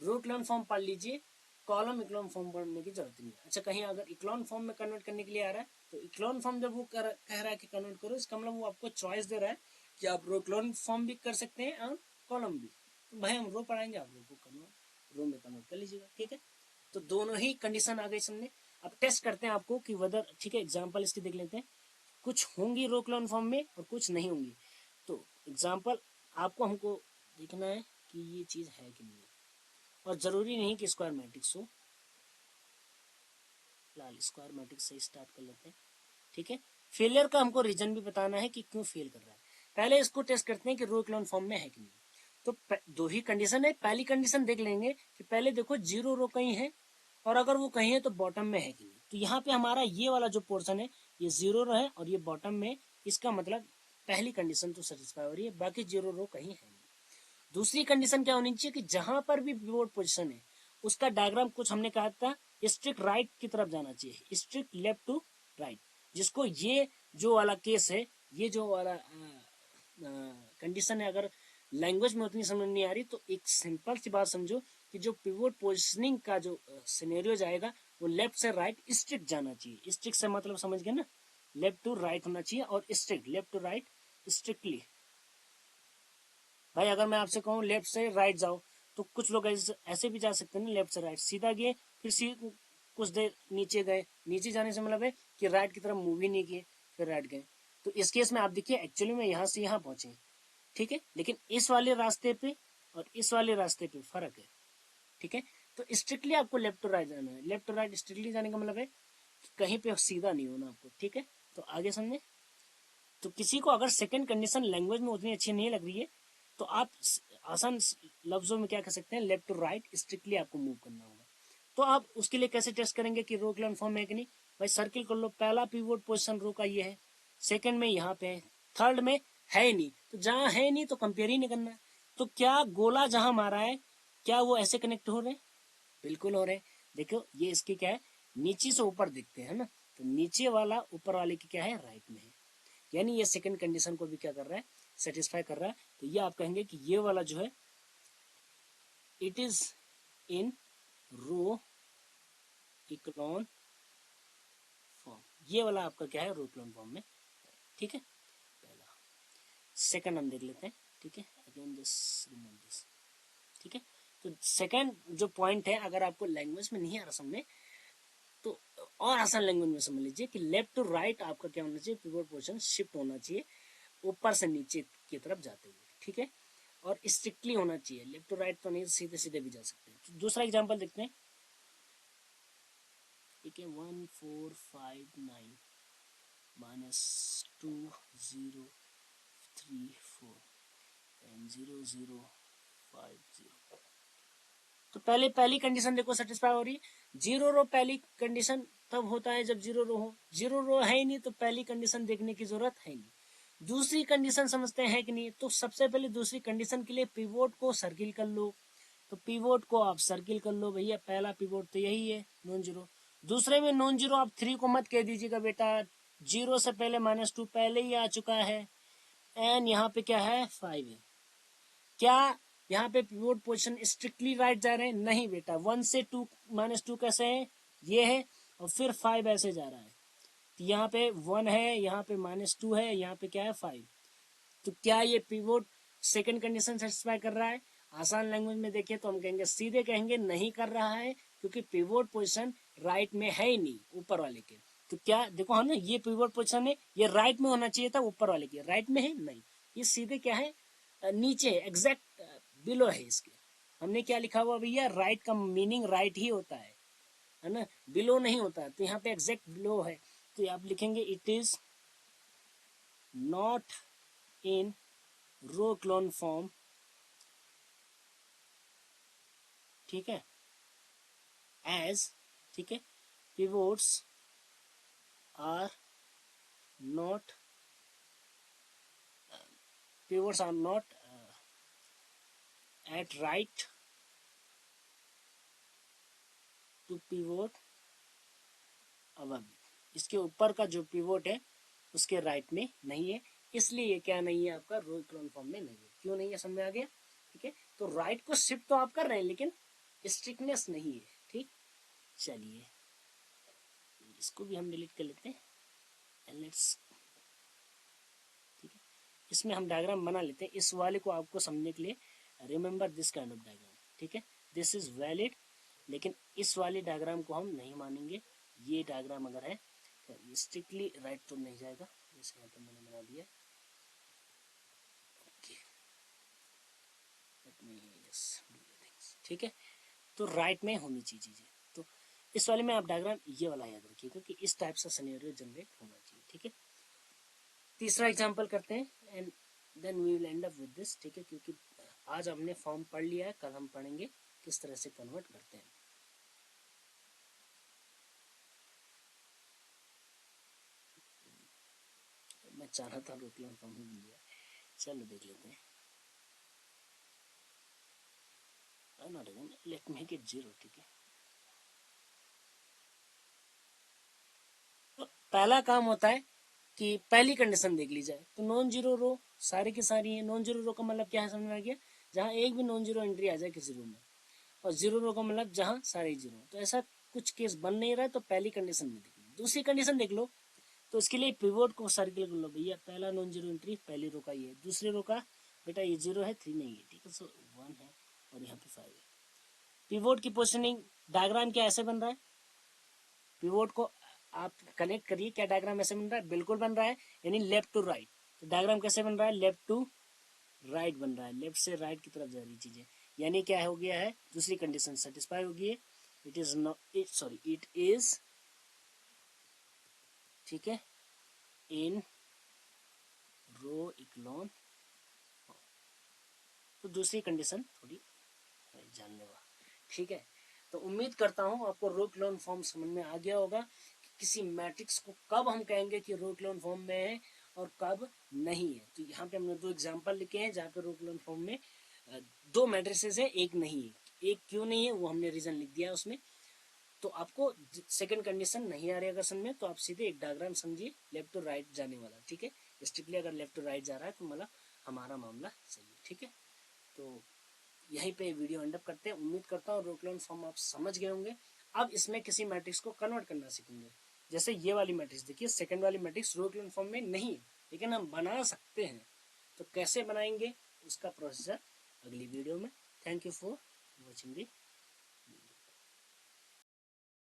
रो इक्लोन फॉर्म पढ़ लीजिए, कॉलम इक्लोन फॉर्म पढ़ने की जरूरत नहीं है। अच्छा, कहीं अगर इक्लोन फॉर्म में कन्वर्ट करने के लिए आ रहा है तो इक्लोन फॉर्म जब वो कह रहा है कि कन्वर्ट करो, इसका मतलब वो आपको चॉइस दे रहा है कि आप रो इक्लोन फॉर्म भी कर सकते हैं और कॉलम भी। तो भाई हम रो पढ़ाएंगे, आप रो को कन्वर्ट रो में कन्वर्ट कर लीजिएगा। ठीक है, तो दोनों ही कंडीशन आ गई सामने। अब टेस्ट करते हैं आपको कि वेदर, ठीक है, एग्जाम्पल इसकी देख लेते हैं। कुछ होंगी रो इक्लोन फॉर्म में और कुछ नहीं होंगी। तो एग्जाम्पल आपको हमको देखना है कि ये चीज है कि नहीं, और जरूरी नहीं कि स्क्वायर मैट्रिक्स हो। फिलहाल स्क्वायर मैट्रिक्स से स्टार्ट कर लेते हैं। ठीक है, फेलियर का हमको रीजन भी बताना है कि क्यों फेल कर रहा है। पहले इसको टेस्ट करते हैं कि रो इक्लोन फॉर्म में है कि नहीं। तो दो ही कंडीशन है। पहली कंडीशन देख लेंगे कि पहले देखो जीरो रो कहीं है, और अगर वो कहीं है तो बॉटम में है कि नहीं। तो यहाँ पे हमारा ये वाला जो पोर्शन है ये जीरो रो है और ये बॉटम में, इसका मतलब पहली कंडीशन तो सेटिस्फाई हो रही है, बाकी जीरो रो कहीं है नहीं। दूसरी कंडीशन क्या होनी चाहिए कि जहां पर भी पिवोट पोजीशन है उसका डायग्राम कुछ हमने कहा था स्ट्रिक्ट राइट की तरफ जाना चाहिए, स्ट्रिक्ट लेफ्ट टू राइट। जिसको ये जो वाला केस है, ये जो वाला कंडीशन है, अगर लैंग्वेज में उतनी समझ नहीं आ रही तो एक सिंपल सी बात समझो कि जो पिवोट पोजिशनिंग का जो सिनेरियो जाएगा वो लेफ्ट से राइट स्ट्रिक्ट जाना चाहिए। स्ट्रिक्ट से मतलब समझ गए ना, लेफ्ट टू राइट होना चाहिए, और strict left to right strictly. भाई अगर मैं आपसे कहूँ लेफ्ट से राइट जाओ तो कुछ लोग ऐसे भी जा सकते हैं ना, लेफ्ट से राइट सीधा गए, फिर कुछ देर नीचे गए। नीचे जाने से मतलब है कि राइट की तरफ मूव ही नहीं किए, फिर राइट गए। तो इस केस में आप देखिए एक्चुअली में यहाँ से यहाँ पहुंचे, ठीक है, लेकिन इस वाले रास्ते पे और इस वाले रास्ते पे फर्क है। ठीक है, तो स्ट्रिक्टली आपको लेफ्ट टू राइट जाना है। लेफ्ट टू राइट स्ट्रिक्टली जाने का मतलब है कि कहीं पे सीधा नहीं होना आपको। ठीक है, तो आगे समझे। तो किसी को अगर सेकंड कंडीशन लैंग्वेज में उतनी अच्छी नहीं लग रही है तो आप आसान लफ्जों में क्या कह सकते हैं, लेफ्ट टू राइट स्ट्रिक्टली आपको मूव करना होगा। तो आप उसके लिए कैसे टेस्ट करेंगे कि रो इक्लोन फॉर्म है कि नहीं। भाई सर्किल कर लो, पहला पिवोट पोजीशन रो का ये है, सेकंड में यहाँ पे है, थर्ड में है ही नहीं। तो जहां है नहीं तो कंपेयर ही नहीं करना है। तो क्या गोला जहां मारा है क्या वो ऐसे कनेक्ट हो रहे हैं, बिल्कुल हो रहे हैं। देखो ये इसकी क्या है, नीचे से ऊपर दिखते हैं ना, तो नीचे वाला ऊपर वाले की क्या है, राइट में है, यानी ये सेकंड कंडीशन को भी क्या कर रहा है, सेटिस्फाई कर रहा है। तो ये आप कहेंगे कि ये वाला जो है it is in row echelon form. ये वाला आपका क्या है, रो इक्लोन फॉर्म में। ठीक है, पहला। सेकंड हम देख लेते हैं। ठीक है, अगेन जस्ट रिमूव दिस। ठीक है, तो सेकंड जो पॉइंट है, अगर आपको लैंग्वेज में नहीं आ रहा समझने तो और आसान लैंग्वेज में समझ लीजिए कि लेफ्ट टू राइट आपका क्या होना चाहिए, पिवोट पोजीशन शिफ्ट होना चाहिए ऊपर से नीचे की तरफ जाते हुए। ठीक है, और स्ट्रिक्टली होना चाहिए, लेफ्ट टू राइट तो नहीं, सीधे सीधे भी जा सकते हैं। तो दूसरा एग्जांपल देखते हैं, ठीक है, 1 4 5 9 -2 0 3 4 एंड 0 0 5 0। तो पहली कंडीशन देखो सेटिस्फाई हो रही है। जीरो रो पहली कंडीशन तब होता है जब जीरो रो हो, जीरो रो है ही नहीं तो पहली कंडीशन देखने की जरूरत है नहीं। दूसरी कंडीशन समझते हैं कि नहीं, तो सबसे पहले दूसरी कंडीशन के लिए पिवोट को सर्किल कर लो। तो पिवोट को आप सर्किल कर लो भैया, पहला पिवोट तो यही है नॉन जीरो। दूसरे में नॉन जीरो आप 3 को मत कह दीजिएगा बेटा, जीरो से पहले -2 पहले ही आ चुका है, एंड यहाँ पे क्या है 5 है। क्या यहाँ पे पिवोट पोजीशन स्ट्रिक्टली राइट जा रहे हैं? नहीं बेटा, 1 से 2 -2 कैसे है, ये है, और फिर 5 ऐसे जा रहा है। तो यहाँ पे 1 है, यहाँ पे -2 है, यहाँ पे क्या है 5। तो क्या ये पिवोट सेकंड कंडीशन सेटिस्फाई कर रहा है? आसान लैंग्वेज में देखिए तो हम कहेंगे, सीधे कहेंगे नहीं कर रहा है, क्योंकि पिवोट पोजीशन राइट में है ही नहीं ऊपर वाले के। तो क्या देखो हम ना, ये पिवोट पोजीशन है, ये राइट में होना चाहिए था ऊपर वाले के, राइट में है नहीं, ये सीधे क्या है नीचे, एग्जैक्ट बिलो है इसके। हमने क्या लिखा हुआ भैया, राइट का मीनिंग राइट ही होता है ना, बिलो नहीं होता। तो यहाँ पे एग्जैक्ट बिलो है, तो आप लिखेंगे it is not in row echelon form, ठीक है, एज, ठीक है, pivots are not, pivots are not at right to pivot above. इसके ऊपर का जो पिवोट है उसके राइट में नहीं है, इसलिए ये क्या नहीं है आपका रो क्लोन फॉर्म में नहीं है। क्यों नहीं है समझ में आ गया? ठीक है, तो राइट को शिफ्ट तो आप कर रहे हैं लेकिन स्ट्रिक्टनेस नहीं है। ठीक, चलिए इसको भी हम डिलीट कर लेते हैं, लेट्स, ठीक है, इसमें हम डायग्राम बना लेते हैं। इस वाले को आपको समझने के लिए remember this kind of diagram, ठीक है, दिस इज वैलिड, लेकिन इस वाले डायग्राम को हम नहीं मानेंगे। ये डायग्राम अगर है स्ट्रिक्टली राइट तो नहीं जाएगा, जैसे यहाँ पे मैंने बना दिया, ठीक है, तो राइट में होनी चाहिए चीजें। तो इस वाले में आप डायग्राम ये वाला याद रखिएगा कि इस टाइप से सिनेरियो जनरेट होना चाहिए। ठीक है, तीसरा एग्जांपल करते हैं and then we will end up with this. ठीक है, क्योंकि आज हमने फॉर्म पढ़ लिया है, कल हम पढ़ेंगे किस तरह से कन्वर्ट करते हैं। मैं चाह रहा था रोक्लोन फॉर्म ही लिया, चलो देख लेते हैं। Not again, let make it 0, ठीक है। तो पहला काम होता है कि पहली कंडीशन देख ली जाए। तो नॉन जीरो रो सारी की सारी है। नॉन जीरो रो का मतलब क्या है समझ में आ गया? जहाँ एक भी नॉन जीरो एंट्री आ जाए किसी रो में, और जीरो रो का मतलब जहाँ सारे जीरो। तो ऐसा कुछ केस बन नहीं रहा है, तो पहली कंडीशन में देख लो। दूसरी कंडीशन देख लो, तो इसके लिए पिवोट को सर्किल कर लो भैया। पहला नॉन जीरो एंट्री पहली रो का ही है, दूसरी रो का बेटा ये 0 है, 3 नहीं है, ठीक है, सो 1 है और यहाँ पे 5 है। पिवोट की पोजिशनिंग डायग्राम क्या ऐसे बन रहा है, पिवोट को आप कनेक्ट करिए, क्या डायग्राम ऐसे बन रहा है? बिल्कुल बन रहा है, यानी लेफ्ट टू राइट। तो डायग्राम कैसे बन रहा है? लेफ्ट टू राइट बन रहा है, लेफ्ट से राइट की तरफ जा रही चीजें, यानी क्या हो गया है, दूसरी कंडीशन सेटिस्फाई हो गई है। It is not, it is, ठीक है, इन रो इक्लोन। तो दूसरी कंडीशन थोड़ी जानलेवा, ठीक है। तो उम्मीद करता हूं आपको रो इक्लोन फॉर्म समझ में आ गया होगा कि किसी मैट्रिक्स को कब हम कहेंगे कि रो इक्लोन फॉर्म में है और कब नहीं है। तो यहाँ पे हमने 2 एग्जांपल लिखे हैं जहाँ पे रो इक्लोन फॉर्म में 2 मैट्रिसेस है, एक नहीं है। एक क्यों नहीं है वो हमने रीजन लिख दिया उसमें। तो आपको सेकंड कंडीशन नहीं आ रही अगर समझ में, तो आप सीधे एक डायग्राम समझिए लेफ्ट टू राइट जाने वाला, ठीक है। स्ट्रिक्टली अगर लेफ्ट टू राइट जा रहा है तो मतलब हमारा मामला सही है, ठीक है। तो यहीं पे वीडियो एंड अप करते हैं। उम्मीद करता हूँ रो इक्लोन फॉर्म आप समझ गए होंगे। अब इसमें किसी मैट्रिक्स को कन्वर्ट करना सीखेंगे। जैसे ये वाली मैट्रिक्स देखिए, सेकंड वाली मैट्रिक्स रो इक्लोन फॉर्म में नहीं है, लेकिन हम बना सकते हैं। तो कैसे बनाएंगे उसका प्रोसीजर अगली वीडियो में। Thank you for watching the